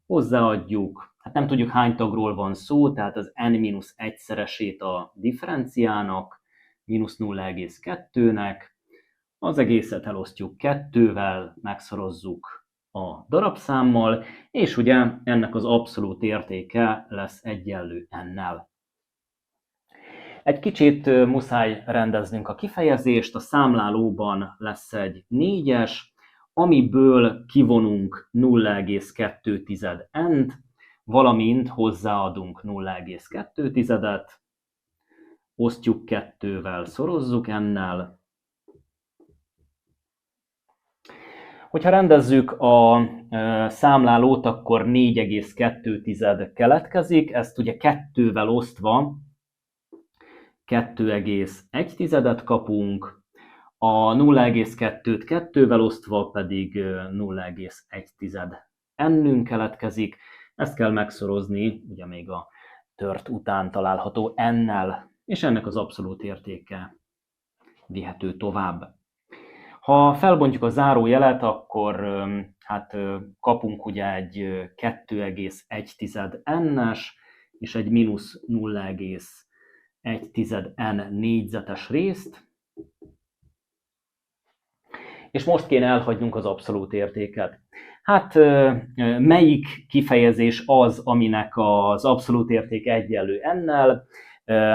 hozzáadjuk, hát nem tudjuk hány tagról van szó, tehát az n-1-szeresét a differenciának, mínusz 0,2-nek, az egészet elosztjuk 2-vel, megszorozzuk a darabszámmal, és ugye ennek az abszolút értéke lesz egyenlő n-nel. Egy kicsit muszáj rendeznünk a kifejezést, a számlálóban lesz egy 4-es, amiből kivonunk 0,2n-t, valamint hozzáadunk 0,2-et, osztjuk 2-vel, szorozzuk n-nel. Hogyha rendezzük a számlálót, akkor 4,2 keletkezik, ezt ugye 2-vel osztva 2,1-et kapunk, a 0,2-t 2-vel osztva pedig 0,1 n-ünk keletkezik, ezt kell megszorozni, ugye még a tört után található n-nel, és ennek az abszolút értéke vihető tovább. Ha felbontjuk a zárójelet, akkor hát kapunk ugye egy 2,1 n-es és egy mínusz 0,1 n négyzetes részt, és most kéne elhagynunk az abszolút értéket. Hát melyik kifejezés az, aminek az abszolút érték egyenlő n-nel?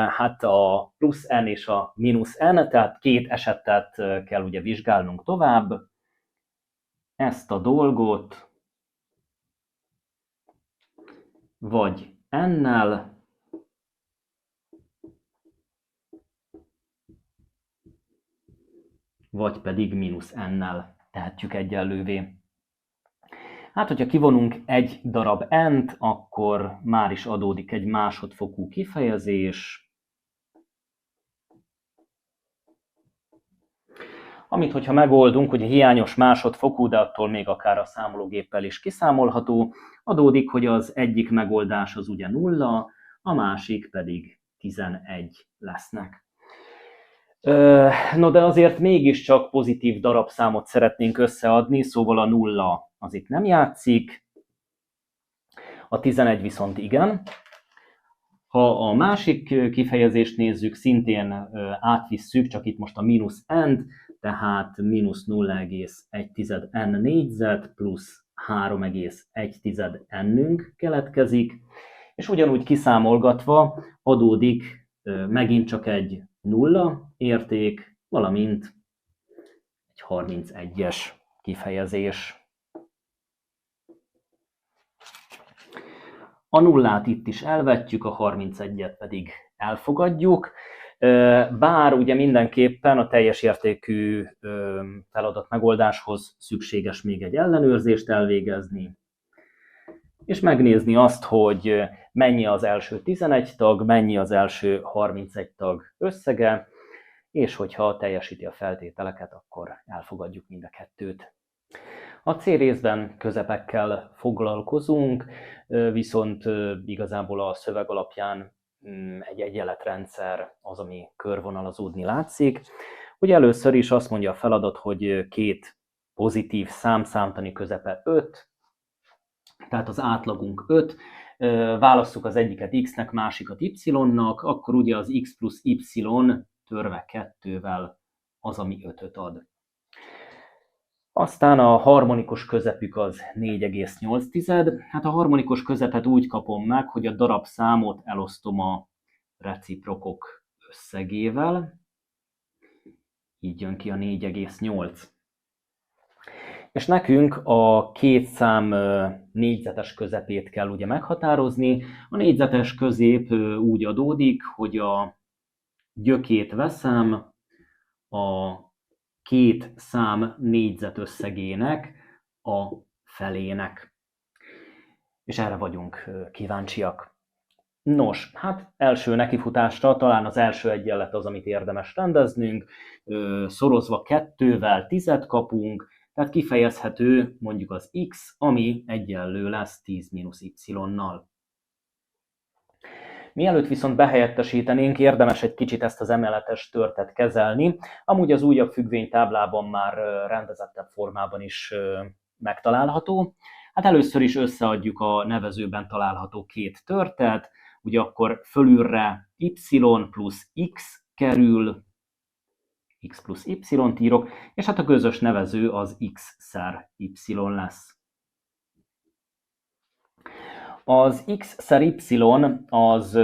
Hát a plusz n és a mínusz n, tehát két esetet kell ugye vizsgálnunk tovább. Ezt a dolgot vagy n-nel, vagy pedig mínusz n-nel tehetjük egyenlővé. Hát, hogyha kivonunk egy darab n-t, akkor már is adódik egy másodfokú kifejezés, amit, hogyha megoldunk, hogy hiányos másodfokú, de attól még akár a számológéppel is kiszámolható, adódik, hogy az egyik megoldás az ugye 0, a másik pedig 11 lesznek. No, de azért mégiscsak pozitív darabszámot szeretnénk összeadni, szóval a 0 az itt nem játszik, a 11 viszont igen. Ha a másik kifejezést nézzük, szintén átvisszük, csak itt most a mínusz n-t, tehát mínusz 0,1 n négyzet plusz 3,1 n-ünk keletkezik, és ugyanúgy kiszámolgatva adódik megint csak egy 0 érték, valamint egy 31-es kifejezés. A nullát itt is elvetjük, a 31-et pedig elfogadjuk, bár ugye mindenképpen a teljes értékű feladat megoldáshoz szükséges még egy ellenőrzést elvégezni, és megnézni azt, hogy mennyi az első 11 tag, mennyi az első 31 tag összege, és hogyha teljesíti a feltételeket, akkor elfogadjuk mind a kettőt. A C részben közepekkel foglalkozunk, viszont igazából a szöveg alapján egy egyenletrendszer az, ami körvonalazódni látszik. Ugye először is azt mondja a feladat, hogy két pozitív számtani közepe 5, tehát az átlagunk 5, válasszuk az egyiket x-nek, másikat y-nak, akkor ugye az x plusz y törve 2-vel az, ami 5-öt ad. Aztán a harmonikus közepük az 4,8. Hát a harmonikus közepet úgy kapom meg, hogy a darabszámot elosztom a reciprokok összegével. Így jön ki a 4,8. És nekünk a két szám négyzetes közepét kell ugye meghatározni. A négyzetes közép úgy adódik, hogy a gyökét veszem a két szám négyzet összegének a felének. És erre vagyunk kíváncsiak. Nos, hát első nekifutásra talán az első egyenlet az, amit érdemes rendeznünk. Szorozva 2-vel 10-et kapunk, tehát kifejezhető mondjuk az x, ami egyenlő lesz 10 mínusz y-nal. Mielőtt viszont behelyettesítenénk, érdemes egy kicsit ezt az emeletes törtet kezelni. Amúgy az újabb függvénytáblában már rendezettebb formában is megtalálható. Hát először is összeadjuk a nevezőben található két törtet, ugye akkor fölülre y plusz x kerül, x plusz y-t írok, és hát a közös nevező az x-szer y lesz. Az x-szer y az,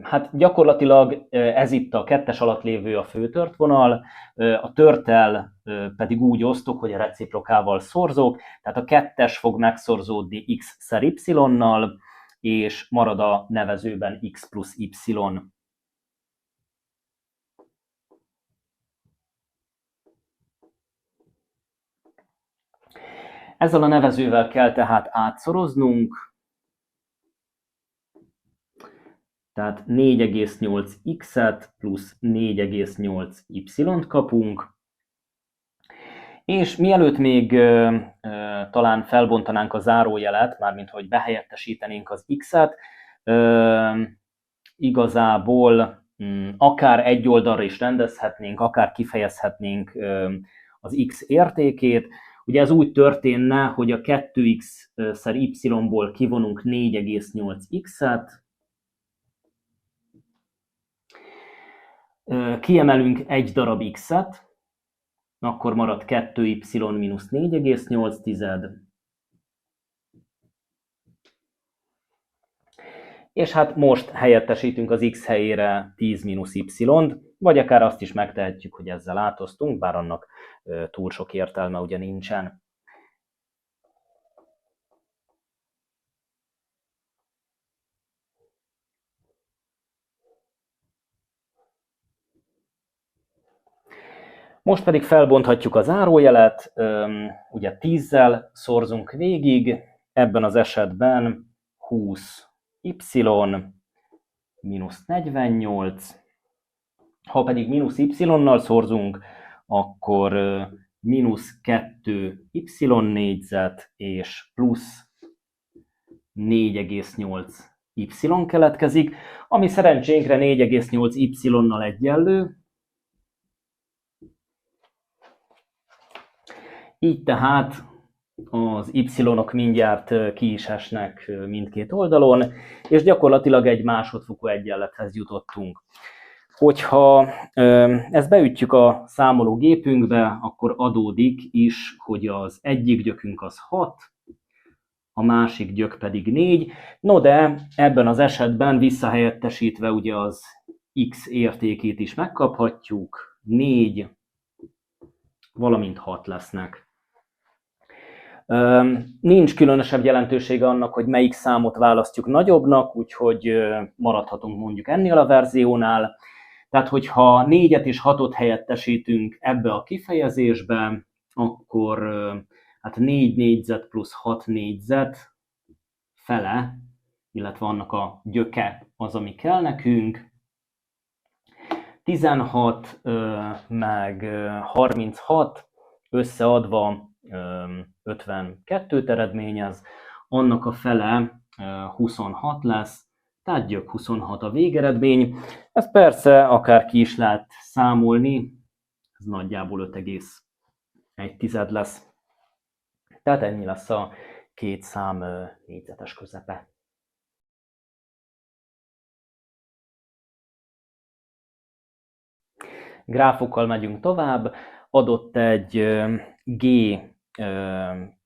hát gyakorlatilag ez itt a kettes alatt lévő a főtört vonal, a törttel pedig úgy osztok, hogy a reciprokával szorzok, tehát a kettes fog megszorzódni x-szer y-nal, és marad a nevezőben x plusz y. Ezzel a nevezővel kell tehát átszoroznunk, tehát 4,8x-et plusz 4,8y-t kapunk, és mielőtt még talán felbontanánk a zárójelet, mármint hogy behelyettesítenénk az x-et, igazából akár egy oldalra is rendezhetnénk, akár kifejezhetnénk az x értékét. Ugye ez úgy történne, hogy a 2x-szer y-ból kivonunk 4,8x-et, kiemelünk egy darab x-et, akkor marad 2y mínusz 4,8, és hát most helyettesítünk az x helyére 10 mínusz y-t, vagy akár azt is megtehetjük, hogy ezzel átosztunk, bár annak túl sok értelme ugye nincsen. Most pedig felbonthatjuk a zárójelet, ugye 10-zel szorzunk végig, ebben az esetben 20y mínusz 48, ha pedig mínusz y-nal szorzunk, akkor mínusz 2y négyzet és plusz 4,8y keletkezik, ami szerencsénkre 4,8y-nal egyenlő. Így tehát az y-ok mindjárt ki is esnek mindkét oldalon, és gyakorlatilag egy másodfokú egyenlethez jutottunk. Hogyha ezt beütjük a számológépünkbe, akkor adódik is, hogy az egyik gyökünk az 6, a másik gyök pedig 4. No de ebben az esetben visszahelyettesítve ugye az x értékét is megkaphatjuk, 4, valamint 6 lesznek. Nincs különösebb jelentősége annak, hogy melyik számot választjuk nagyobbnak, úgyhogy maradhatunk mondjuk ennél a verziónál. Tehát, hogyha 4-et és 6-ot helyettesítünk ebbe a kifejezésbe, akkor hát 4 négyzet plusz 6 négyzet fele, illetve annak a gyöke az, ami kell nekünk. 16 meg 36 összeadva 52-t eredményez, annak a fele 26 lesz, tehát gyök 26 a végeredmény. Ez persze akár ki is lehet számolni, ez nagyjából 5,1 lesz. Tehát ennyi lesz a két szám négyzetes közepe. Gráfokkal megyünk tovább, adott egy G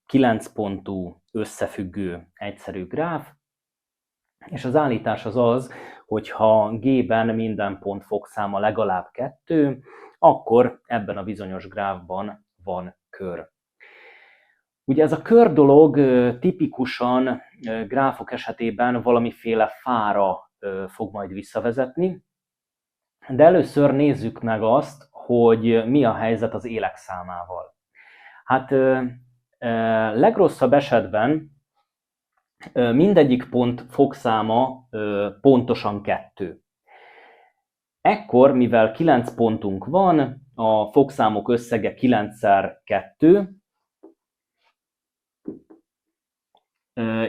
9 pontú összefüggő egyszerű gráf, és az állítás az az, hogy ha G-ben minden pont fogszáma legalább 2, akkor ebben a bizonyos gráfban van kör. Ugye ez a kör dolog tipikusan gráfok esetében valamiféle fára fog majd visszavezetni, de először nézzük meg azt, hogy mi a helyzet az élek számával. Hát legrosszabb esetben mindegyik pont fogszáma pontosan 2. Ekkor, mivel 9 pontunk van, a fogszámok összege 9-szer 2,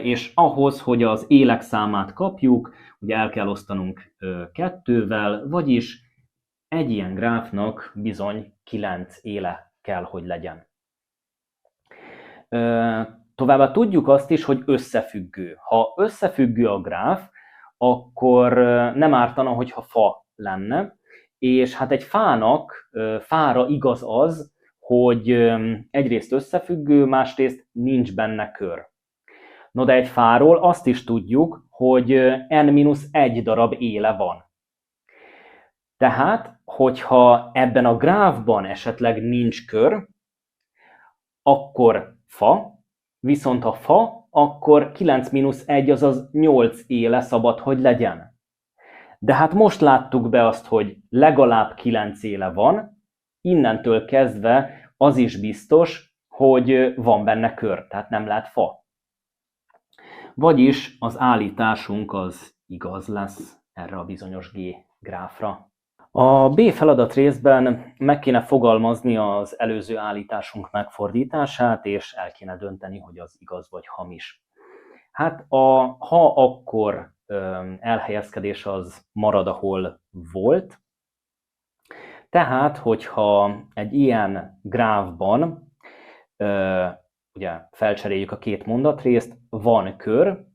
és ahhoz, hogy az élek számát kapjuk, ugye el kell osztanunk 2-vel, vagyis egy ilyen gráfnak bizony 9 éle kell, hogy legyen. Továbbá tudjuk azt is, hogy összefüggő. Ha összefüggő a gráf, akkor nem ártana, hogyha fa lenne, és hát egy fára igaz az, hogy egyrészt összefüggő, másrészt nincs benne kör. No de egy fáról azt is tudjuk, hogy n-1 darab éle van. Tehát, hogyha ebben a gráfban esetleg nincs kör, akkor fa, viszont ha fa, akkor 9-1, azaz 8 éle szabad, hogy legyen. De hát most láttuk be azt, hogy legalább 9 éle van, innentől kezdve az is biztos, hogy van benne kör, tehát nem lehet fa. Vagyis az állításunk az igaz lesz erre a bizonyos G gráfra. A B feladat részben meg kéne fogalmazni az előző állításunk megfordítását, és el kéne dönteni, hogy az igaz vagy hamis. Hát a ha-akkor elhelyezkedés az marad, ahol volt. Tehát, hogyha egy ilyen gráfban ugye felcseréljük a két mondatrészt, van kör,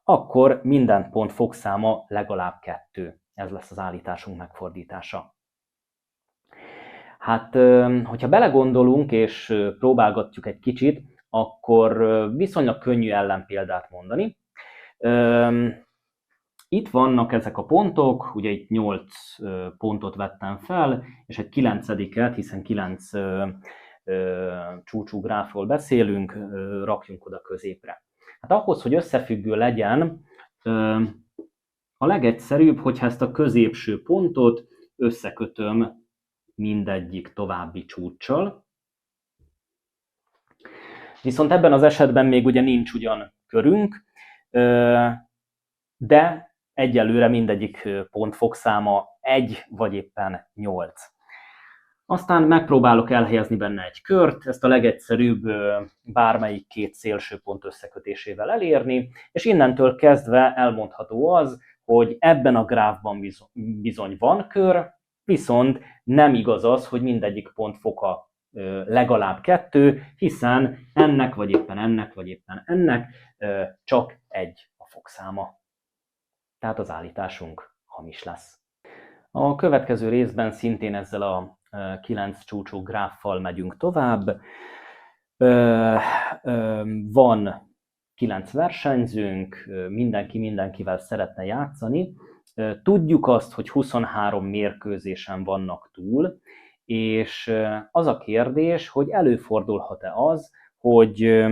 akkor minden pont fogszáma legalább 2. Ez lesz az állításunk megfordítása. Hát, hogyha belegondolunk és próbálgatjuk egy kicsit, akkor viszonylag könnyű ellenpéldát mondani. Itt vannak ezek a pontok, ugye itt 8 pontot vettem fel, és egy 9-et, hiszen 9 csúcsú gráfról beszélünk, rakjunk oda középre. Hát ahhoz, hogy összefüggő legyen, a legegyszerűbb, hogyha ezt a középső pontot összekötöm mindegyik további csúccsal. Viszont ebben az esetben még ugye nincs ugyan körünk, de egyelőre mindegyik pont fogszáma 1 vagy éppen 8. Aztán megpróbálok elhelyezni benne egy kört, ezt a legegyszerűbb bármelyik két szélső pont összekötésével elérni, és innentől kezdve elmondható az, hogy ebben a gráfban bizony van kör, viszont nem igaz az, hogy mindegyik pont foka legalább 2, hiszen ennek, vagy éppen ennek, vagy éppen ennek csak 1 a fogszáma. Tehát az állításunk hamis lesz. A következő részben szintén ezzel a 9 csúcsú gráffal megyünk tovább. Van 9 versenyzőnk, mindenki mindenkivel szeretne játszani. Tudjuk azt, hogy 23 mérkőzésen vannak túl, és az a kérdés, hogy előfordulhat-e az, hogy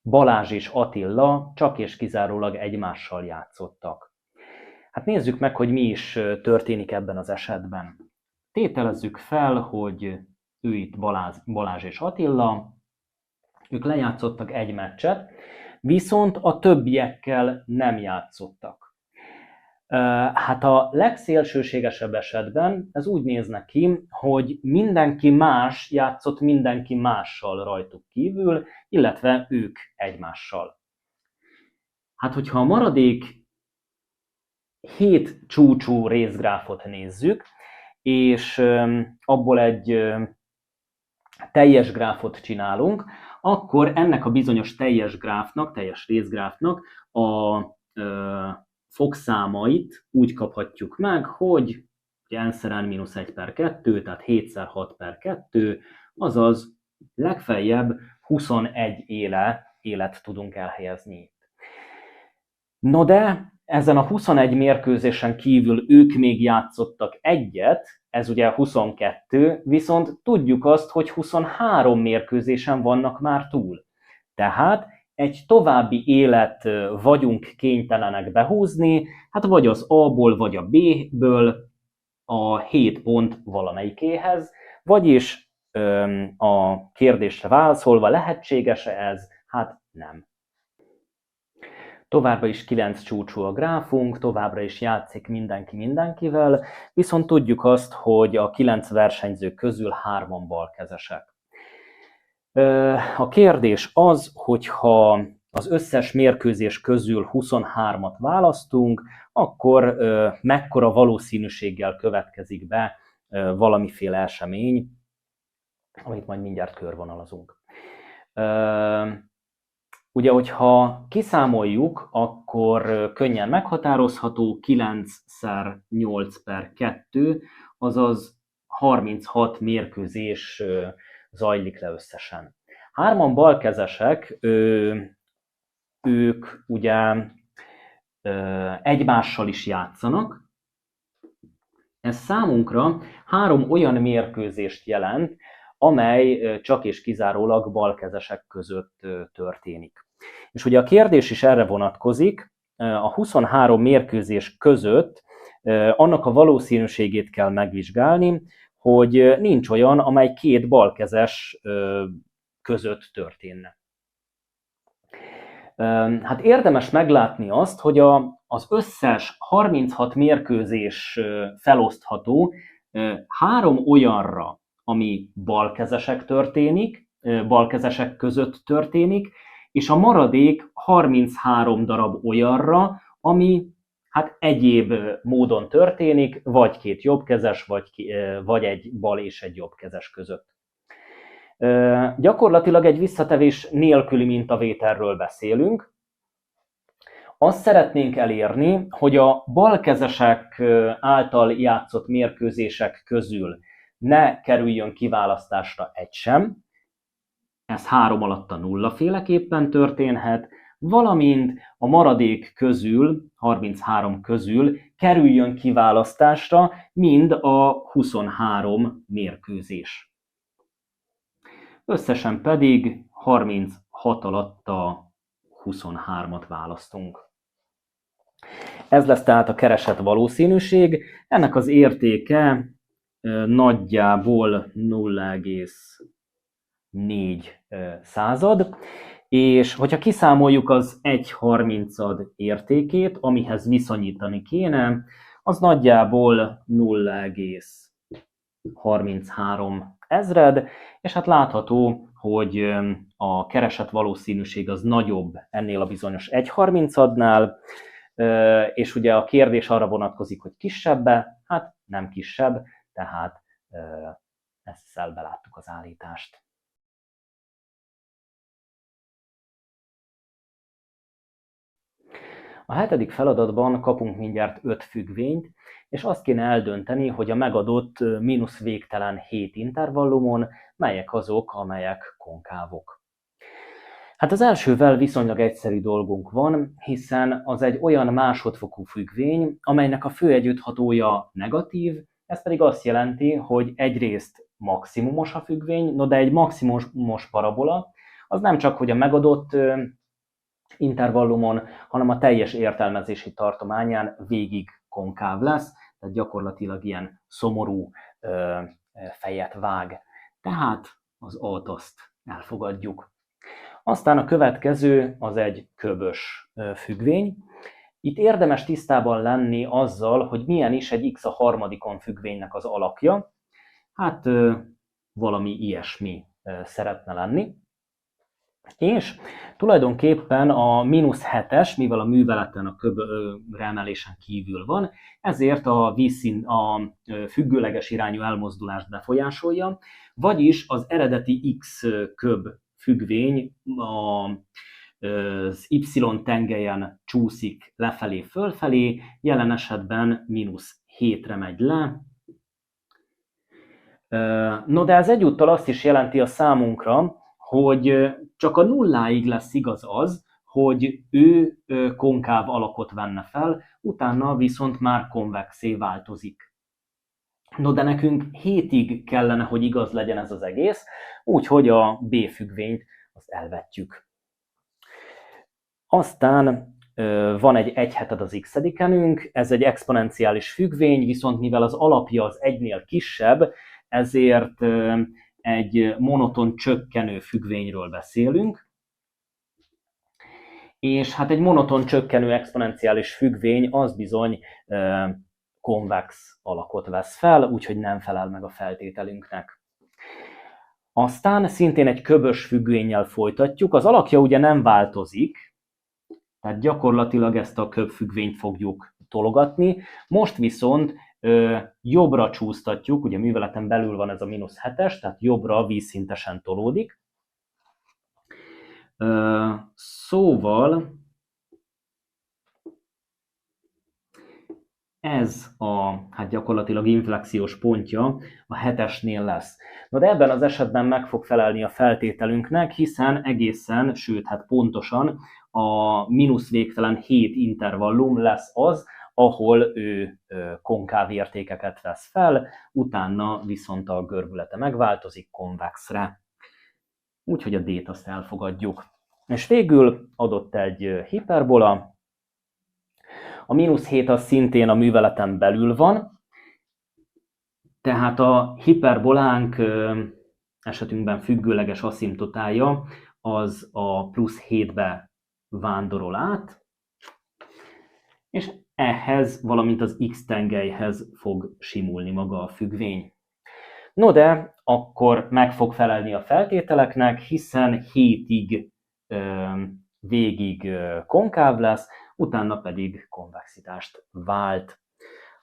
Balázs és Attila csak és kizárólag egymással játszottak. Hát nézzük meg, hogy mi is történik ebben az esetben. Tételezzük fel, hogy ő itt Balázs és Attila, ők lejátszottak egy meccset, viszont a többiekkel nem játszottak. Hát a legszélsőségesebb esetben ez úgy nézne ki, hogy mindenki más játszott mindenki mással rajtuk kívül, illetve ők egymással. Hát hogyha a maradék 7 csúcsú részgráfot nézzük, és abból egy teljes gráfot csinálunk, akkor ennek a bizonyos teljes gráfnak, teljes részgráfnak a fogszámait úgy kaphatjuk meg, hogy n-1/2, tehát 7x6/2, azaz legfeljebb 21 élet tudunk elhelyezni. No de ezen a 21 mérkőzésen kívül ők még játszottak egyet, ez ugye 22, viszont tudjuk azt, hogy 23 mérkőzésen vannak már túl. Tehát egy további élet vagyunk kénytelenek behúzni, hát vagy az A-ból, vagy a B-ből a 7 pont valamelyikéhez, vagyis a kérdésre válaszolva lehetséges-e ez? Hát nem. Továbbra is 9 csúcsú a gráfunk, továbbra is játszik mindenki mindenkivel, viszont tudjuk azt, hogy a 9 versenyző közül 3-an balkezesek. A kérdés az, hogyha az összes mérkőzés közül 23-at választunk, akkor mekkora valószínűséggel következik be valamiféle esemény, amit majd mindjárt körvonalazunk. Ugye, hogyha kiszámoljuk, akkor könnyen meghatározható, 9x8/2, azaz 36 mérkőzés zajlik le összesen. 3 balkezesek, ők ugye egymással is játszanak. Ez számunkra 3 olyan mérkőzést jelent, amely csak és kizárólag balkezesek között történik. És ugye a kérdés is erre vonatkozik, a 23 mérkőzés között annak a valószínűségét kell megvizsgálni, hogy nincs olyan, amely 2 balkezes között történne. Hát érdemes meglátni azt, hogy az összes 36 mérkőzés felosztható 3 olyanra, ami balkezesek között történik, és a maradék 33 darab olyanra, ami hát egyéb módon történik, vagy 2 jobbkezes, vagy egy bal és egy jobbkezes között. Gyakorlatilag egy visszatevés nélküli mintavételről beszélünk. Azt szeretnénk elérni, hogy a balkezesek által játszott mérkőzések közül ne kerüljön kiválasztásra egy sem, ez 3 alatt a 0 féleképpen történhet, valamint a maradék közül, 33 közül kerüljön kiválasztásra mind a 23 mérkőzés. Összesen pedig 36 alatt a 23-at választunk. Ez lesz tehát a keresett valószínűség, ennek az értéke nagyjából 0,4, és hogyha kiszámoljuk az 1/30 értékét, amihez viszonyítani kéne, az nagyjából 0,33 ezred, és hát látható, hogy a keresett valószínűség az nagyobb ennél a bizonyos 1/30-nál, és ugye a kérdés arra vonatkozik, hogy kisebbe, hát nem kisebb, tehát ezzel beláttuk az állítást. A 7. feladatban kapunk mindjárt 5 függvényt, és azt kéne eldönteni, hogy a megadott mínusz végtelen 7 intervallumon melyek azok, amelyek konkávok. Hát az elsővel viszonylag egyszerű dolgunk van, hiszen az egy olyan másodfokú függvény, amelynek a főegyütthatója negatív, ez pedig azt jelenti, hogy egyrészt maximumos a függvény, no de egy maximumos parabola, az nem csak, hogy a megadott intervallumon, hanem a teljes értelmezési tartományán végig konkáv lesz, tehát gyakorlatilag ilyen szomorú fejet vág. Tehát az A-t azt elfogadjuk. Aztán a következő az egy köbös függvény. Itt érdemes tisztában lenni azzal, hogy milyen is egy x⁻³ függvénynek az alakja. Hát valami ilyesmi szeretne lenni. És tulajdonképpen a -7-es, mivel a műveleten a köbbre emelésen kívül van, ezért a függőleges irányú elmozdulást befolyásolja, vagyis az eredeti x köb függvény az y tengelyen csúszik lefelé-fölfelé, jelen esetben -7-re megy le. No de ez egyúttal azt is jelenti a számunkra, hogy csak a nulláig lesz igaz az, hogy ő konkáv alakot venne fel, utána viszont már konvexé változik. No de nekünk 7-ig kellene, hogy igaz legyen ez az egész, úgyhogy a B függvényt azt elvetjük. Aztán van egy 1/7 az x-edikenünk, ez egy exponenciális függvény, viszont mivel az alapja az 1-nél kisebb, ezért egy monoton csökkenő függvényről beszélünk. És hát egy monoton csökkenő exponenciális függvény az bizony konvex alakot vesz fel, úgyhogy nem felel meg a feltételünknek. Aztán szintén egy köbös függvénnyel folytatjuk. Az alakja ugye nem változik, tehát gyakorlatilag ezt a köbfüggvényt fogjuk tologatni. Most viszont jobbra csúsztatjuk, ugye műveleten belül van ez a -7-es, tehát jobbra vízszintesen tolódik. Szóval ez a hát gyakorlatilag inflexiós pontja a 7-esnél lesz. Na de ebben az esetben meg fog felelni a feltételünknek, hiszen egészen, sőt hát pontosan a mínusz végtelen 7 intervallum lesz az, ahol ő konkáv értékeket vesz fel, utána viszont a görbülete megváltozik konvexre. Úgyhogy a D-t azt elfogadjuk. És végül adott egy hiperbola. A -7 az szintén a műveleten belül van, tehát a hiperbolánk esetünkben függőleges aszimtotája az a +7-be vándorol át, és ehhez, valamint az x-tengelyhez fog simulni maga a függvény. No de, akkor meg fog felelni a feltételeknek, hiszen 7-ig végig konkáv lesz, utána pedig konvexitást vált.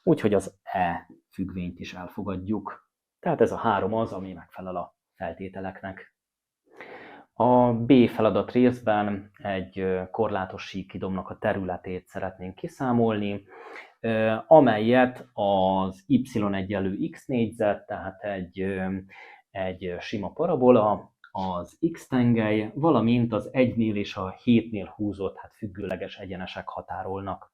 Úgyhogy az E függvényt is elfogadjuk. Tehát ez a 3 az, ami megfelel a feltételeknek. A B feladat részben egy korlátos síkhidomnak a területét szeretnénk kiszámolni, amelyet az y x négyzet, tehát egy sima parabola, az x-tengely, valamint az 1-nél és a 7-nél húzott függőleges egyenesek határolnak.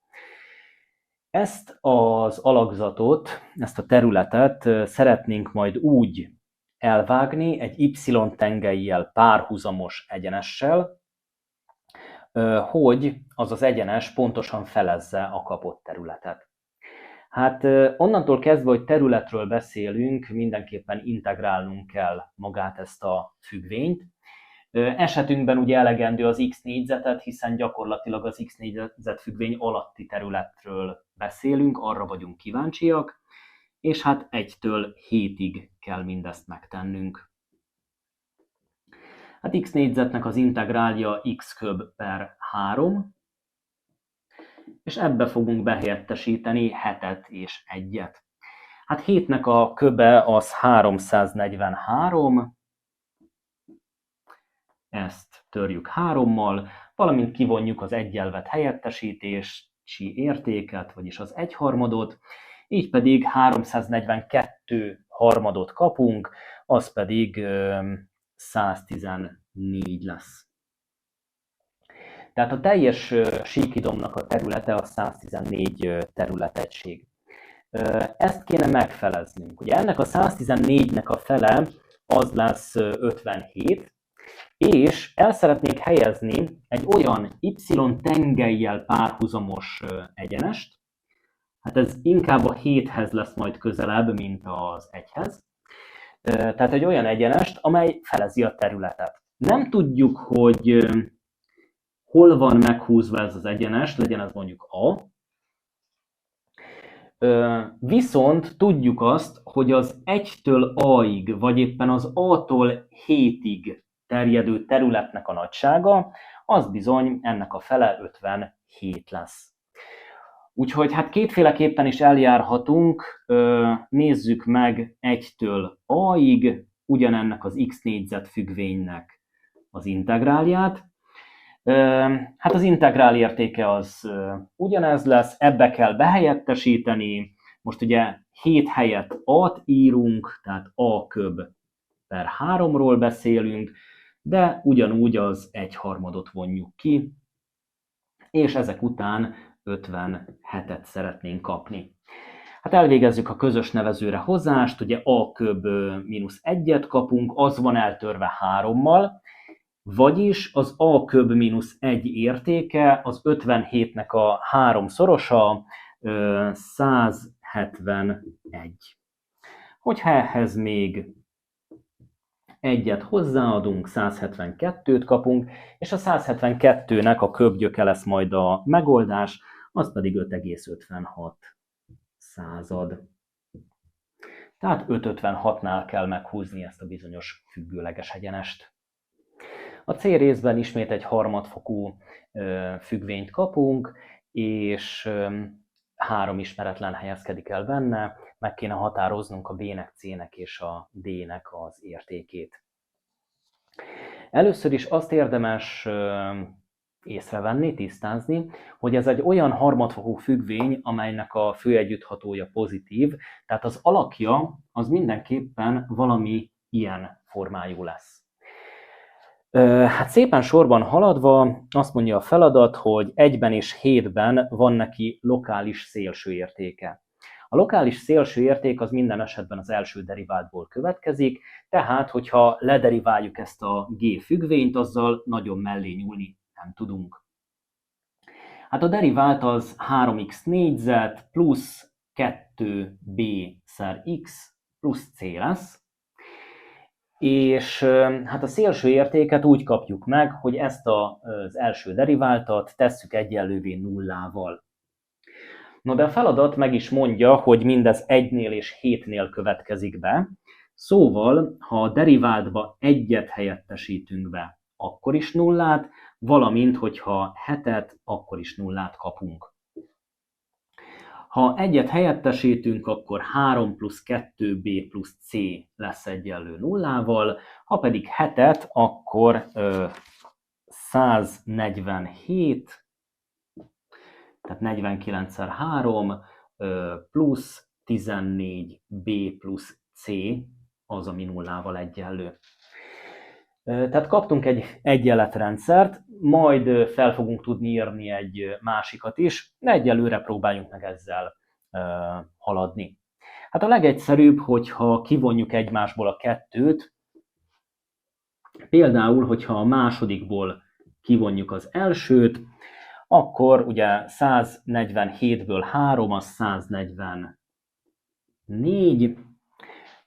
Ezt az alakzatot, ezt a területet szeretnénk majd úgy elvágni egy y-tengelyjel párhuzamos egyenessel, hogy az az egyenes pontosan felezze a kapott területet. Hát onnantól kezdve, hogy területről beszélünk, mindenképpen integrálnunk kell magát ezt a függvényt. Esetünkben ugye elegendő az x négyzetet, hiszen gyakorlatilag az x négyzet függvény alatti területről beszélünk, arra vagyunk kíváncsiak, és hát 1-től 7-ig kell mindezt megtennünk. Hát x négyzetnek az integrálja x köb per 3, és ebbe fogunk behelyettesíteni 7-et és 1-et. Hát 7-nek a köbe az 343, ezt törjük 3-mal, valamint kivonjuk az egyenlet helyettesítési értéket, vagyis az 1/3, így pedig 342 harmadot kapunk, az pedig 114 lesz. Tehát a teljes síkhidomnak a területe a 114 területegység. Ezt kéne megfeleznünk. Ugye ennek a 114-nek a fele az lesz 57, és el szeretnék helyezni egy olyan y-tengellyel párhuzamos egyenest, hát ez inkább a 7-hez lesz majd közelebb, mint az 1-hez. Tehát egy olyan egyenest, amely felezi a területet. Nem tudjuk, hogy hol van meghúzva ez az egyenes, legyen ez mondjuk A. Viszont tudjuk azt, hogy az 1-től A-ig, vagy éppen az A-tól 7-ig terjedő területnek a nagysága, az bizony ennek a fele 57 lesz. Úgyhogy hát kétféleképpen is eljárhatunk, nézzük meg 1-től A-ig ugyanennek az x négyzet függvénynek az integrálját. Hát az integrál értéke az ugyanez lesz, ebbe kell behelyettesíteni. Most ugye 7 helyett A-t írunk, tehát A köb per 3-ról beszélünk, de ugyanúgy az 1/3 vonjuk ki, és ezek után 57-et szeretnénk kapni. Hát elvégezzük a közös nevezőre hozást, ugye A köb -1-et kapunk, az van eltörve 3-mal, vagyis az A köb -1 értéke az 57-nek a 3-szorosa, 171. Hogyha ehhez még 1-et hozzáadunk, 172-t kapunk, és a 172-nek a köbgyöke lesz majd a megoldás, az pedig 5,56. Tehát 5,56-nál kell meghúzni ezt a bizonyos függőleges egyenest. A C részben ismét egy harmadfokú függvényt kapunk, és 3 ismeretlen helyezkedik el benne, meg kéne határoznunk a B-nek, C-nek és a D-nek az értékét. Először is azt érdemes észrevenni, tisztázni, hogy ez egy olyan harmadfokú függvény, amelynek a főegyütthatója pozitív, tehát az alakja az mindenképpen valami ilyen formájú lesz. Hát szépen sorban haladva azt mondja a feladat, hogy 1-ben és 7-ben van neki lokális szélsőértéke. A lokális szélsőérték az minden esetben az első deriváltból következik, tehát hogyha lederiváljuk ezt a G függvényt, azzal nagyon mellé nyúlni nem tudunk. Hát a derivált az 3x négyzet plusz 2b szer x plusz c lesz, és hát a szélső értéket úgy kapjuk meg, hogy ezt az első deriváltat tesszük egyenlővé nullával. No, de a feladat meg is mondja, hogy mindez 1-nél és 7-nél következik be, szóval, ha a deriváltba 1-et helyettesítünk be, akkor is nullát, valamint, hogyha 7-et, akkor is nullát kapunk. Ha 1-et helyettesítünk, akkor 3 plusz 2b plusz c lesz egyenlő nullával, ha pedig 7-et, akkor 147, tehát 49-szer 3 plusz 14b plusz c az, ami nullával egyenlő. Tehát kaptunk egy egyenletrendszert, majd fel fogunk tudni írni egy másikat is, de egyelőre próbáljunk meg ezzel haladni. Hát a legegyszerűbb, hogyha kivonjuk egymásból a kettőt, például, hogyha a másodikból kivonjuk az elsőt, akkor ugye 147-ből 3 az 144,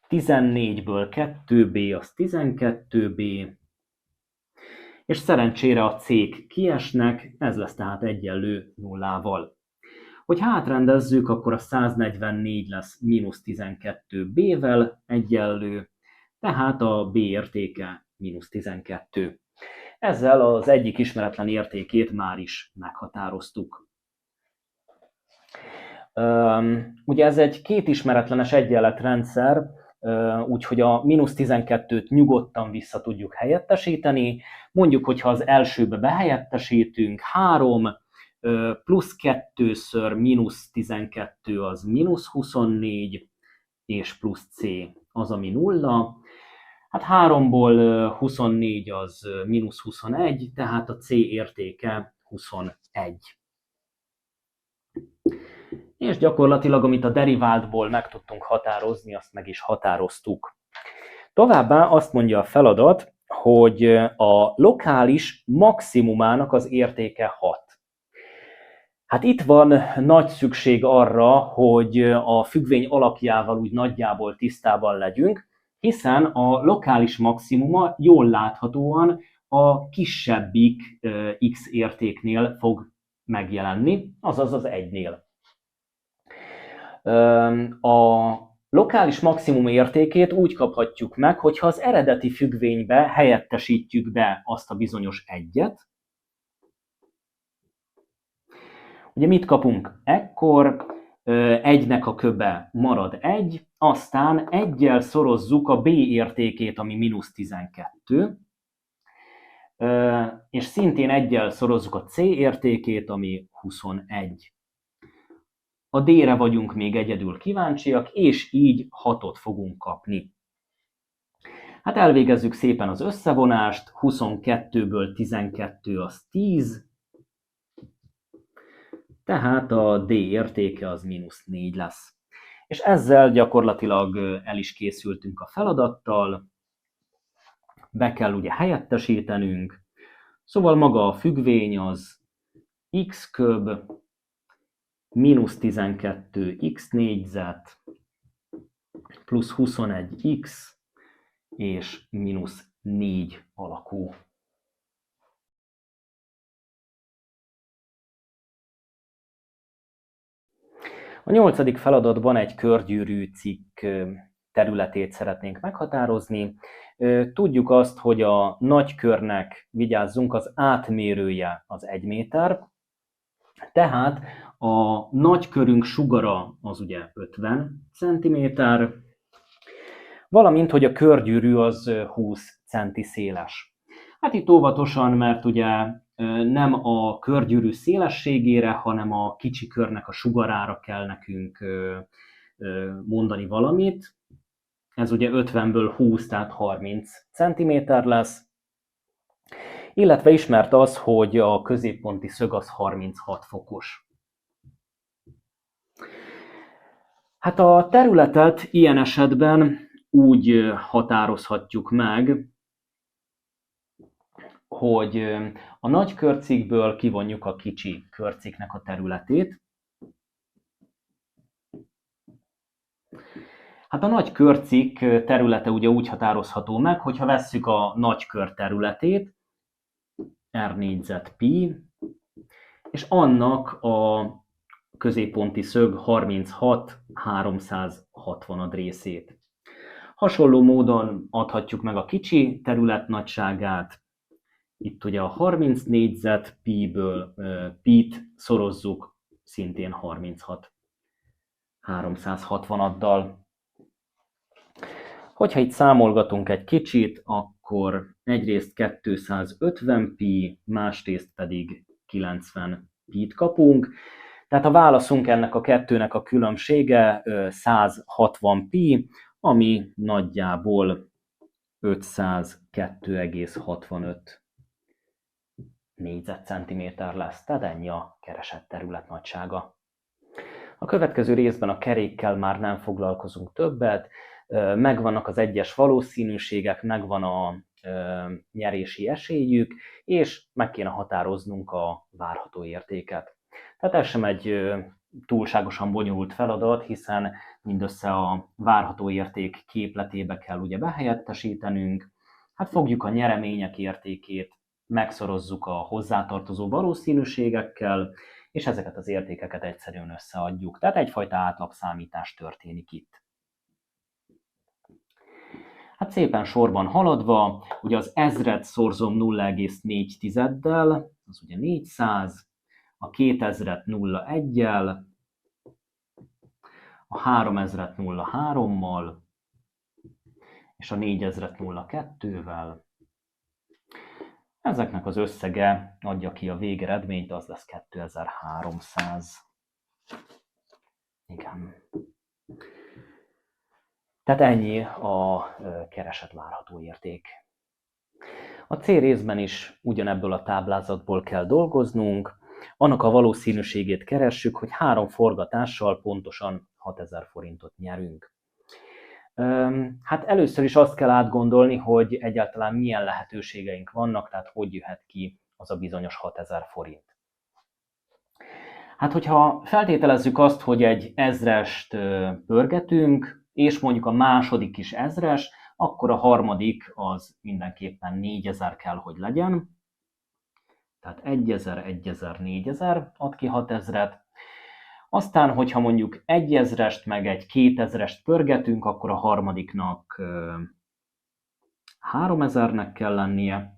14-ből 2b az 12b, és szerencsére a c-k kiesnek, ez lesz tehát egyenlő nullával. Hogy hátrendezzük, akkor a 144 lesz mínusz 12b-vel egyenlő, tehát a b értéke mínusz 12. Ezzel az egyik ismeretlen értékét már is meghatároztuk. Ugye ez egy két ismeretlenes egyenletrendszer, úgyhogy a mínusz 12-t nyugodtan vissza tudjuk helyettesíteni. Mondjuk, hogyha az elsőbe behelyettesítünk, 3 plusz 2-ször mínusz 12 az mínusz 24, és plusz c az, ami nulla. Hát 3-ból 24 az mínusz 21, tehát a c értéke 21. És gyakorlatilag, amit a deriváltból meg tudtunk határozni, azt meg is határoztuk. Továbbá azt mondja a feladat, hogy a lokális maximumának az értéke 6. Hát itt van nagy szükség arra, hogy a függvény alakjával úgy nagyjából tisztában legyünk, hiszen a lokális maximuma jól láthatóan a kisebbik x értéknél fog megjelenni, azaz az 1-nél. A lokális maximum értékét úgy kaphatjuk meg, hogyha az eredeti függvénybe helyettesítjük be azt a bizonyos 1-et. Ugye mit kapunk? Ekkor 1-nek a köbe marad 1, aztán 1-jel szorozzuk a b értékét, ami mínusz 12, és szintén 1-jel szorozzuk a c értékét, ami 21. A d-re vagyunk még egyedül kíváncsiak, és így 6-ot fogunk kapni. Hát elvégezzük szépen az összevonást, 22-ből 12 az 10, tehát a d értéke az mínusz 4 lesz. És ezzel gyakorlatilag el is készültünk a feladattal, be kell ugye helyettesítenünk, szóval maga a függvény az x köb mínusz 12 x négyzet plusz 21x és mínusz 4 alakú. A 8. feladatban egy körgyűrű cikk területét szeretnénk meghatározni. Tudjuk azt, hogy a nagy körnek, vigyázzunk, az átmérője az 1 méter, tehát a nagy körünk sugara az ugye 50 cm, valamint, hogy a körgyűrű az 20 cm széles. Hát itt óvatosan, mert ugye nem a körgyűrű szélességére, hanem a kicsi körnek a sugarára kell nekünk mondani valamit. Ez ugye 50-ből 20, tehát 30 cm lesz. Illetve ismert az, hogy a középponti szög az 36 fokos. Hát a területet ilyen esetben úgy határozhatjuk meg, hogy a nagy körcikkből kivonjuk a kicsi körcikknek a területét. Hát a nagy körcikk területe ugye úgy határozható meg, hogyha vesszük a nagy kör területét, r négyzet pi, és annak a középponti szög 36 360 részét. Hasonló módon adhatjuk meg a kicsi terület nagyságát. Itt ugye a 30 négyzet pi-ből pi-t szorozzuk szintén 36 360-addal. Hogyha itt számolgatunk egy kicsit, akkor egyrészt 250 pi, másrészt pedig 90 pi-t kapunk. Tehát a válaszunk ennek a kettőnek a különbsége 160 pi, ami nagyjából 502,65 négyzetcentiméter lesz. Tehát ennyi a keresett terület nagysága. A következő részben a kerékkel már nem foglalkozunk többet, megvannak az egyes valószínűségek, megvan a nyerési esélyük, és meg kéne határoznunk a várható értéket. Tehát ez sem egy túlságosan bonyolult feladat, hiszen mindössze a várható érték képletébe kell ugye behelyettesítenünk. Hát fogjuk a nyeremények értékét, megszorozzuk a hozzátartozó valószínűségekkel, és ezeket az értékeket egyszerűen összeadjuk. Tehát egyfajta átlagszámítás történik itt. Hát szépen sorban haladva, ugye az 1000-et szorzom 0,4-del, az ugye 400, a 2000-et 0,1-jel, a 3000-et 0,3-mal, és a 4000-et 0,2-vel. Ezeknek az összege adja ki a végeredményt, az lesz 2300. Igen. Tehát ennyi a keresett várható érték. A C részben is ugyanebből a táblázatból kell dolgoznunk. Annak a valószínűségét keressük, hogy 3 forgatással pontosan 6000 forintot nyerünk. Hát először is azt kell átgondolni, hogy egyáltalán milyen lehetőségeink vannak, tehát hogy jöhet ki az a bizonyos 6000 forint. Hát hogyha feltételezzük azt, hogy egy 1000-est pörgetünk, és mondjuk a második is 1000-es, akkor a harmadik az mindenképpen 4000 kell, hogy legyen. Tehát 1000, 1000, 4000 ad ki 6000-et. Aztán, hogyha mondjuk 1000-est meg egy 2000-est pörgetünk, akkor a harmadiknak 3000-nek kell lennie.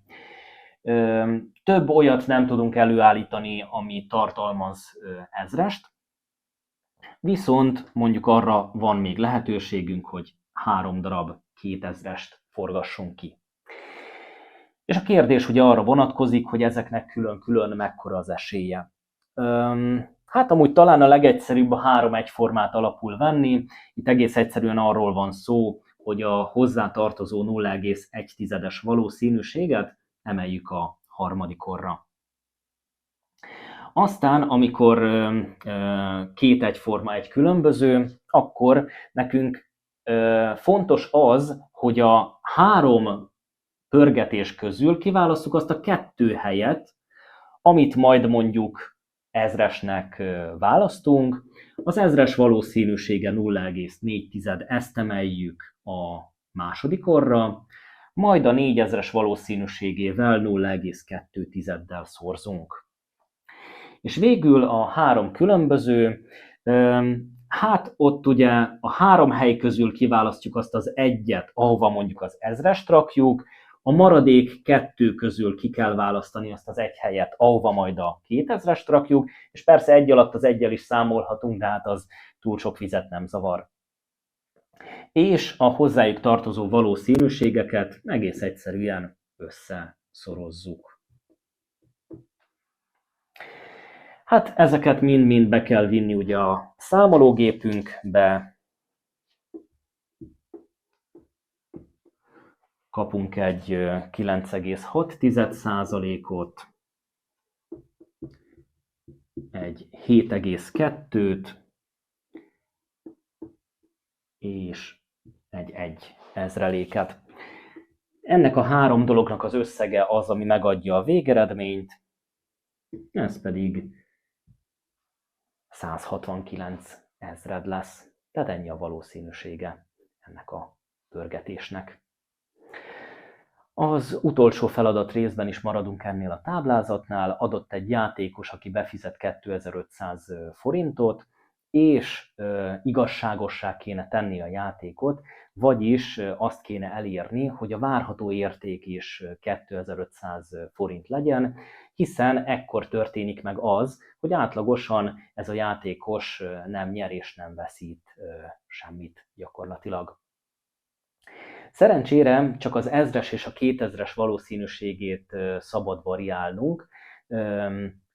Több olyat nem tudunk előállítani, ami tartalmaz 1000-est. Viszont mondjuk arra van még lehetőségünk, hogy 3 darab 2000-est forgassunk ki. És a kérdés ugye arra vonatkozik, hogy ezeknek külön-külön mekkora az esélye. Hát amúgy talán a legegyszerűbb a 3 egyformát alapul venni. Itt egész egyszerűen arról van szó, hogy a hozzátartozó 0,1-es valószínűséget emeljük a harmadikorra. Aztán, amikor 2 egyforma egy különböző, akkor nekünk fontos az, hogy a 3 pörgetés közül kiválasszuk azt a 2 helyet, amit majd mondjuk 1000-esnek választunk. Az 1000-es valószínűsége 0,4, ezt emeljük a másodikorra, majd a 4000-es valószínűségével 0,2-del szorzunk. És végül a 3 különböző, Hát ott ugye a 3 hely közül kiválasztjuk azt az egyet, ahova mondjuk az 1000-est rakjuk, a maradék 2 közül ki kell választani azt az egy helyet, ahova majd a 2000-est rakjuk, és persze egy alatt az egyel is számolhatunk, de hát az túl sok vizet nem zavar. És a hozzájuk tartozó valószínűségeket egész egyszerűen összeszorozzuk. Hát ezeket mind-mind be kell vinni ugye a számológépünkbe. Kapunk egy 9,6%-ot, egy 7,2-t, és egy 1/1000-et. Ennek a 3 dolognak az összege az, ami megadja a végeredményt, ez pedig 169 000 lesz. Tehát ennyi a valószínűsége ennek a pörgetésnek. Az utolsó feladat részben is maradunk ennél a táblázatnál. Adott egy játékos, aki befizet 2500 forintot, és igazságossá kéne tenni a játékot, vagyis azt kéne elérni, hogy a várható érték is 2500 forint legyen, hiszen ekkor történik meg az, hogy átlagosan ez a játékos nem nyer és nem veszít semmit gyakorlatilag. Szerencsére csak az 1000-es és a 2000-es valószínűségét szabad variálnunk,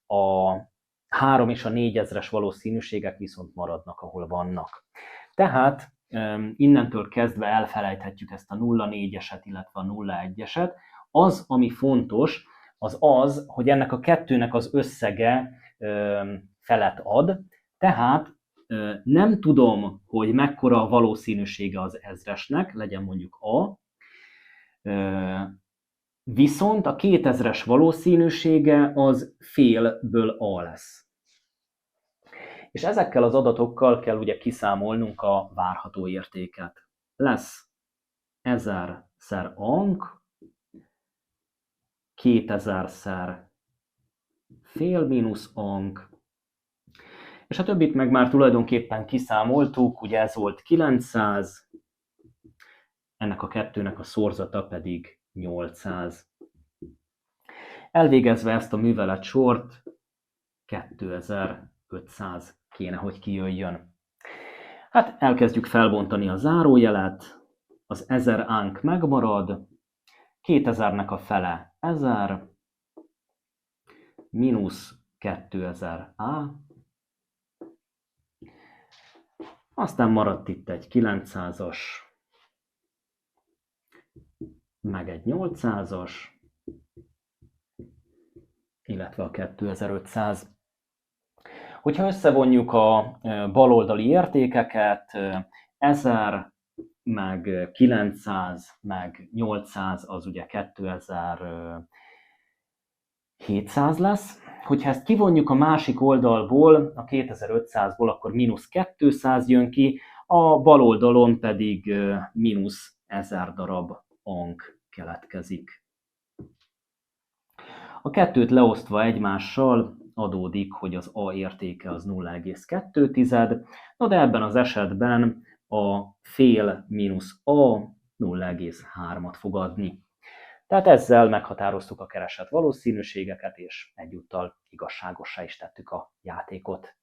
a 3 és a 4000-es valószínűségek viszont maradnak, ahol vannak. Tehát innentől kezdve elfelejthetjük ezt a 0,4-eset, illetve a 0,1-eset. Az, ami fontos, az, hogy ennek a kettőnek az összege felet ad, tehát nem tudom, hogy mekkora a valószínűsége az 1000-esnek, legyen mondjuk A, viszont a 2000-es valószínűsége az félből A lesz. És ezekkel az adatokkal kell ugye kiszámolnunk a várható értéket. Lesz 1000-szer ank, 2000-szer fél mínusz ank, és a többit meg már tulajdonképpen kiszámoltuk, ugye ez volt 900, ennek a kettőnek a szorzata pedig 800. Elvégezve ezt a műveletsort 2500 kéne, hogy kijöjjön. Hát elkezdjük felbontani a zárójelet, az 1000 ank megmarad, 2000-nek a fele 1000, mínusz 2000 A, aztán maradt itt egy 900-as, meg egy 800-as, illetve a 2500. Hogyha összevonjuk a baloldali értékeket, 1000, meg 900, meg 800, az ugye 2700 lesz. Hogyha ezt kivonjuk a másik oldalból, a 2500-ból, akkor mínusz 200 jön ki, a bal oldalon pedig mínusz 1000 darab ank keletkezik. A kettőt leosztva egymással adódik, hogy az A értéke az 0,2, no de ebben az esetben a fél mínusz A 0,3-at fog adni. Tehát ezzel meghatároztuk a keresett valószínűségeket, és egyúttal igazságossá is tettük a játékot.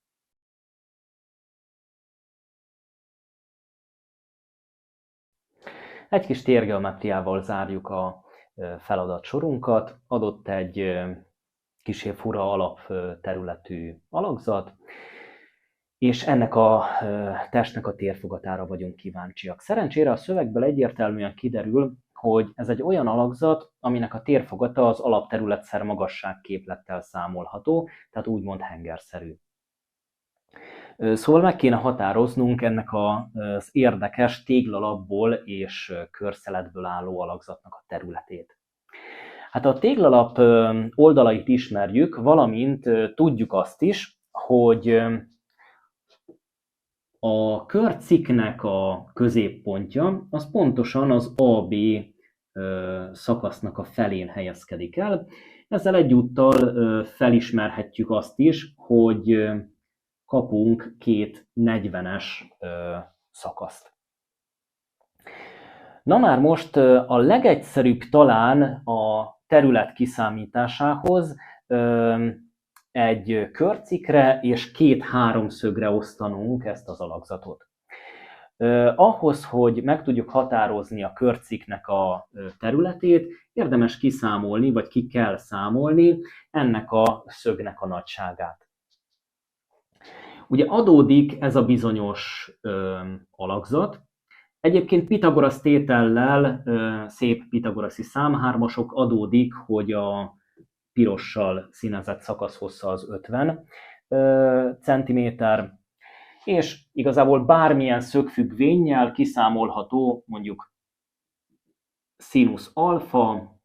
Egy kis térgeometriával zárjuk a feladatsorunkat. Adott egy kissé fura alapterületű alakzat, és ennek a testnek a térfogatára vagyunk kíváncsiak. Szerencsére a szövegből egyértelműen kiderül, hogy ez egy olyan alakzat, aminek a térfogata az alapterületszer magasságképlettel számolható, tehát úgymond hengerszerű. Szóval meg kéne határoznunk ennek az érdekes téglalapból és körszeletből álló alakzatnak a területét. Hát a téglalap oldalait ismerjük, valamint tudjuk azt is, hogy a körcikknek a középpontja az pontosan az AB szakasznak a felén helyezkedik el. Ezzel egyúttal felismerhetjük azt is, hogy kapunk két 40-es szakaszt. Na már most a legegyszerűbb talán a terület kiszámításához egy körcikre és két háromszögre osztanunk ezt az alakzatot. Ahhoz, hogy meg tudjuk határozni a körciknek a területét, érdemes kiszámolni, vagy ki kell számolni ennek a szögnek a nagyságát. Ugye adódik ez a bizonyos alakzat. Egyébként Pitagorasz tétellel, szép pitagoraszi számhármasok adódik, hogy a pirossal színezett szakaszhossza az 50 cm, és igazából bármilyen szögfüggvénnyel kiszámolható, mondjuk színusz alfa,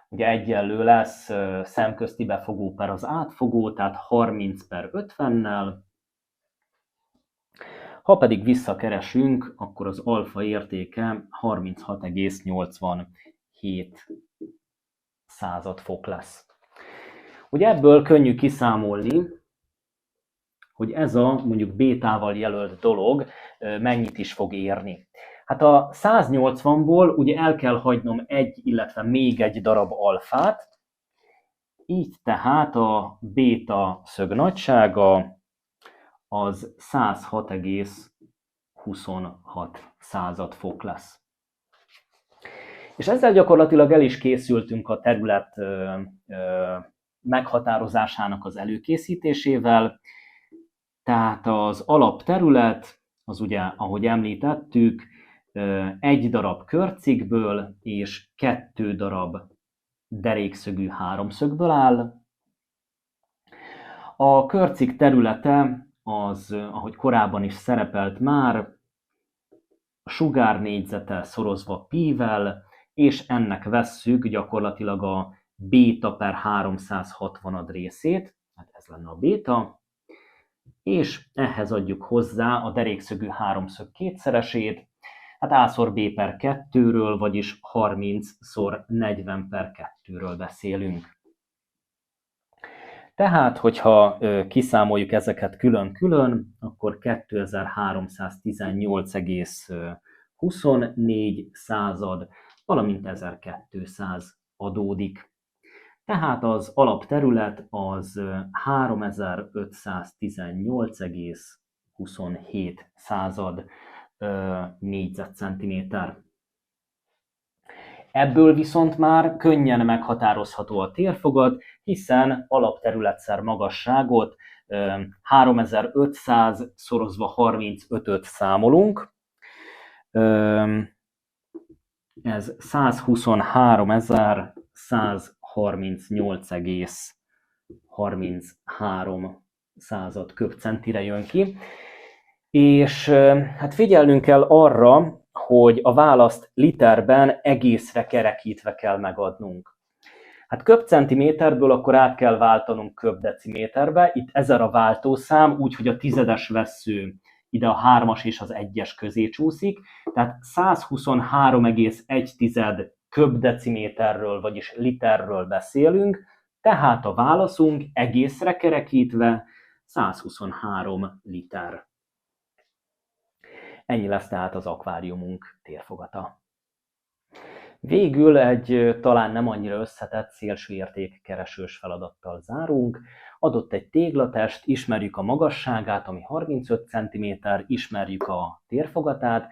ugye egyenlő lesz szemközti befogó per az átfogó, tehát 30/50-nel. Ha pedig visszakeresünk, akkor az alfa értéke 36,87 fok lesz. Ugye ebből könnyű kiszámolni, hogy ez a mondjuk bétával jelölt dolog mennyit is fog érni. Hát a 180-ból ugye el kell hagynom egy, illetve még egy darab alfát, így tehát a béta szög nagysága az 106,26 fok lesz. És ezzel gyakorlatilag el is készültünk a terület meghatározásának az előkészítésével. Tehát az alapterület, az ugye, ahogy említettük, egy darab körcikből és 2 darab derékszögű háromszögből áll. A körcik területe az, ahogy korábban is szerepelt már, a sugárnégyzete szorozva pi-vel, és ennek vesszük gyakorlatilag a béta per 360 részét, hát ez lenne a béta, és ehhez adjuk hozzá a derékszögű háromszög kétszeresét, hát A/B per 2-ről, vagyis 30x40/2-ről beszélünk. Tehát, hogyha kiszámoljuk ezeket külön-külön, akkor 2318,24, valamint 1200 adódik. Tehát az alapterület az 3518,27 négyzetcentiméter. Ebből viszont már könnyen meghatározható a térfogat, hiszen alapterületszer magasságot 3500 szorozva 35-öt számolunk. Ez 123.138,33 köbcentire jön ki. És hát figyelnünk kell arra, hogy a választ literben egészre kerekítve kell megadnunk. Hát köbcentiméterből akkor át kell váltanunk köbdeciméterbe, itt 1000 a váltószám, úgyhogy a tizedes vessző ide a 3-as és az 1-es közé csúszik, tehát 123,1 köbdeciméterről, vagyis literről beszélünk, tehát a válaszunk egészre kerekítve 123 liter. Ennyi lesz tehát az akváriumunk térfogata. Végül egy talán nem annyira összetett szélsőérték keresős feladattal zárunk. Adott egy téglatest, ismerjük a magasságát, ami 35 cm, ismerjük a térfogatát,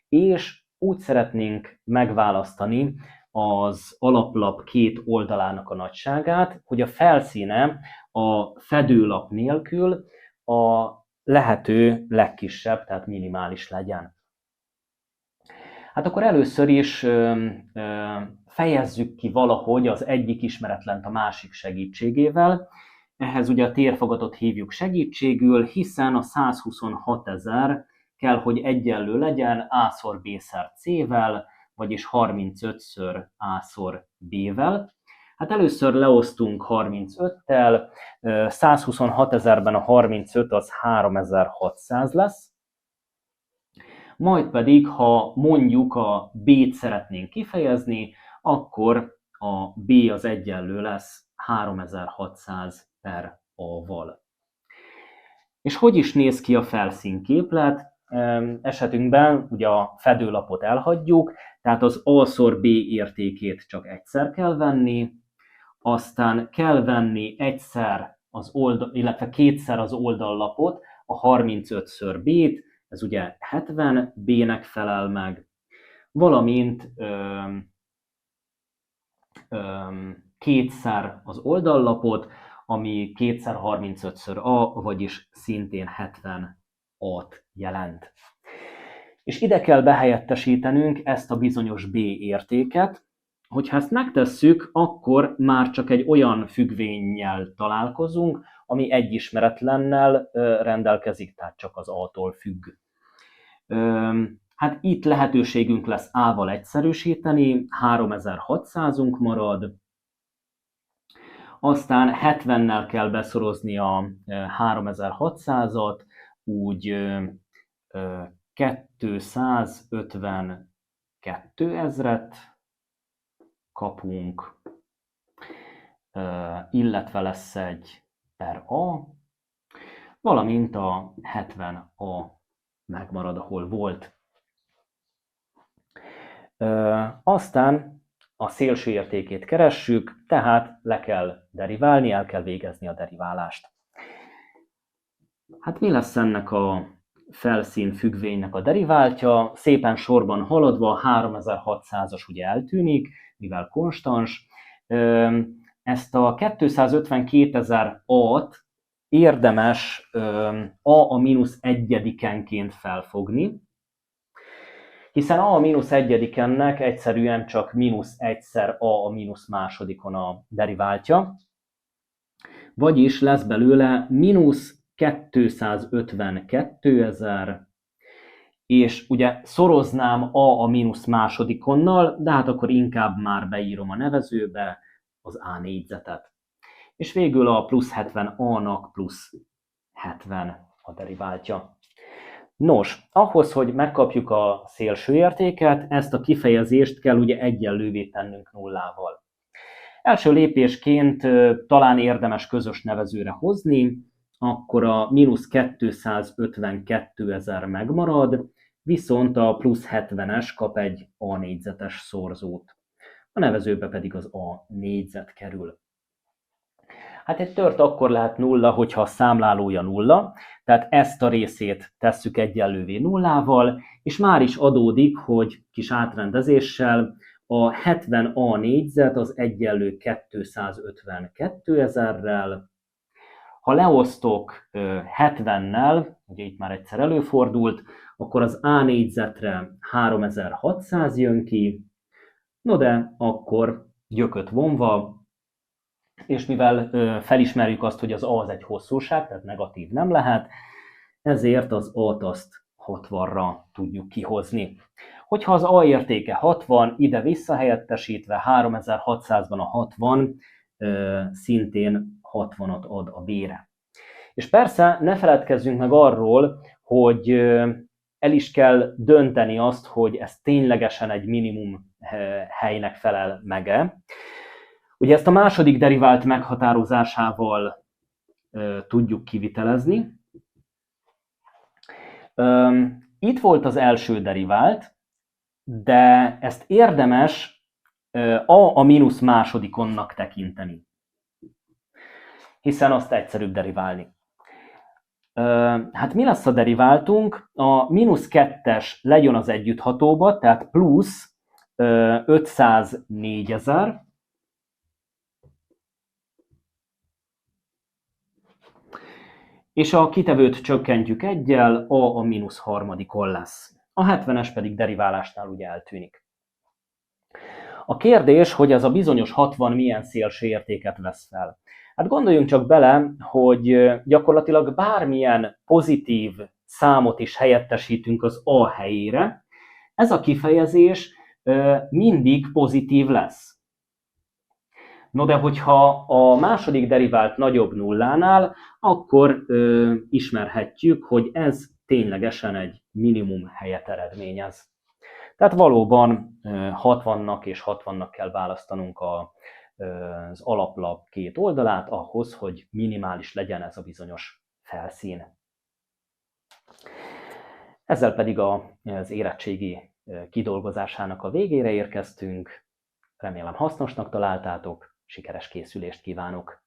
és úgy szeretnénk megválasztani az alaplap két oldalának a nagyságát, hogy a felszíne a fedőlap nélkül a lehető legkisebb, tehát minimális legyen. Hát akkor először is fejezzük ki valahogy az egyik ismeretlent a másik segítségével. Ehhez ugye a térfogatot hívjuk segítségül, hiszen a 126.000 kell, hogy egyenlő legyen A-szor B-szer C-vel, vagyis 35-ször A-szor B-vel. Hát először leosztunk 35-tel, 126.000-ben a 35 az 3600 lesz, majd pedig, ha mondjuk a B-t szeretnénk kifejezni, akkor a B az egyenlő lesz 3600 per A-val. És hogy is néz ki a felszínképlet? Esetünkben ugye a fedőlapot elhagyjuk, tehát az A-szor B értékét csak egyszer kell venni, aztán kell venni egyszer az oldal, illetve kétszer az oldallapot, a 35-ször B-t, ez ugye 70 B-nek felel meg, valamint kétszer az oldallapot, ami kétszer 35-ször A, vagyis szintén 70 A-t jelent. És ide kell behelyettesítenünk ezt a bizonyos B értéket. Hogyha ezt megtesszük, akkor már csak egy olyan függvénnyel találkozunk, ami egy ismeretlennel rendelkezik, tehát csak az A-tól függ. Hát itt lehetőségünk lesz A-val egyszerűsíteni, 3600-unk marad, aztán 70-nel kell beszorozni a 3600-at, úgy 252 ezret kapunk, illetve lesz egy per A, valamint a 70A megmarad, ahol volt. Aztán a szélső értékét keressük, tehát le kell deriválni, el kell végezni a deriválást. Hát mi lesz ennek a felszín függvénynek a deriváltja? Szépen sorban haladva a 3600-as ugye eltűnik, mivel konstans. Ezt a 252.000 A-t érdemes A-1-enként felfogni, hiszen A-1-ennek egyszerűen csak -1-szer A-2 a deriváltja, vagyis lesz belőle -252.000, és ugye szoroznám A-2-onnal, de hát akkor inkább már beírom a nevezőbe az A négyzetet. És végül a plusz 70A-nak plusz 70 a deriváltja. Nos, ahhoz, hogy megkapjuk a szélső értéket, ezt a kifejezést kell ugye egyenlővé tennünk nullával. Első lépésként talán érdemes közös nevezőre hozni, akkor a -252.000 megmarad, viszont a plusz 70-es kap egy A négyzetes szorzót. A nevezőbe pedig az A négyzet kerül. Hát egy tört akkor lehet nulla, hogyha a számlálója nulla, tehát ezt a részét tesszük egyenlővé nullával, és már is adódik, hogy kis átrendezéssel a 70A négyzet az egyenlő 252.000-rel. Ha leosztok 70-nel, ugye itt már egyszer előfordult, akkor az A négyzetre 3600 jön ki, no de akkor gyököt vonva, és mivel felismerjük azt, hogy az A az egy hosszúság, tehát negatív nem lehet, ezért az A-t azt 60-ra tudjuk kihozni. Hogyha az A értéke 60, ide visszahelyettesítve 3600-ban a 60 szintén 60-at ad a B-re. És persze ne feledkezzünk meg arról, hogy el is kell dönteni azt, hogy ez ténylegesen egy minimum helynek felel meg-e. Ugye ezt a második derivált meghatározásával tudjuk kivitelezni. Itt volt az első derivált, de ezt érdemes A-másodikonnak tekinteni, hiszen azt egyszerűbb deriválni. Hát mi lesz a deriváltunk? A -2-es lejön az együtthatóba, tehát plusz 504.000, és a kitevőt csökkentjük egyel, a -harmadikon lesz. A 70-es pedig deriválásnál ugye eltűnik. A kérdés, hogy ez a bizonyos 60 milyen szélső értéket vesz fel. Hát gondoljunk csak bele, hogy gyakorlatilag bármilyen pozitív számot is helyettesítünk az A helyére, ez a kifejezés mindig pozitív lesz. No de hogyha a második derivált nagyobb nullánál, akkor ismerhetjük, hogy ez ténylegesen egy minimum helyet eredményez. Tehát valóban 60-nak és 60-nak kell választanunk az alaplap két oldalát ahhoz, hogy minimális legyen ez a bizonyos felszín. Ezzel pedig az érettségi kidolgozásának a végére érkeztünk. Remélem hasznosnak találtátok, sikeres készülést kívánok!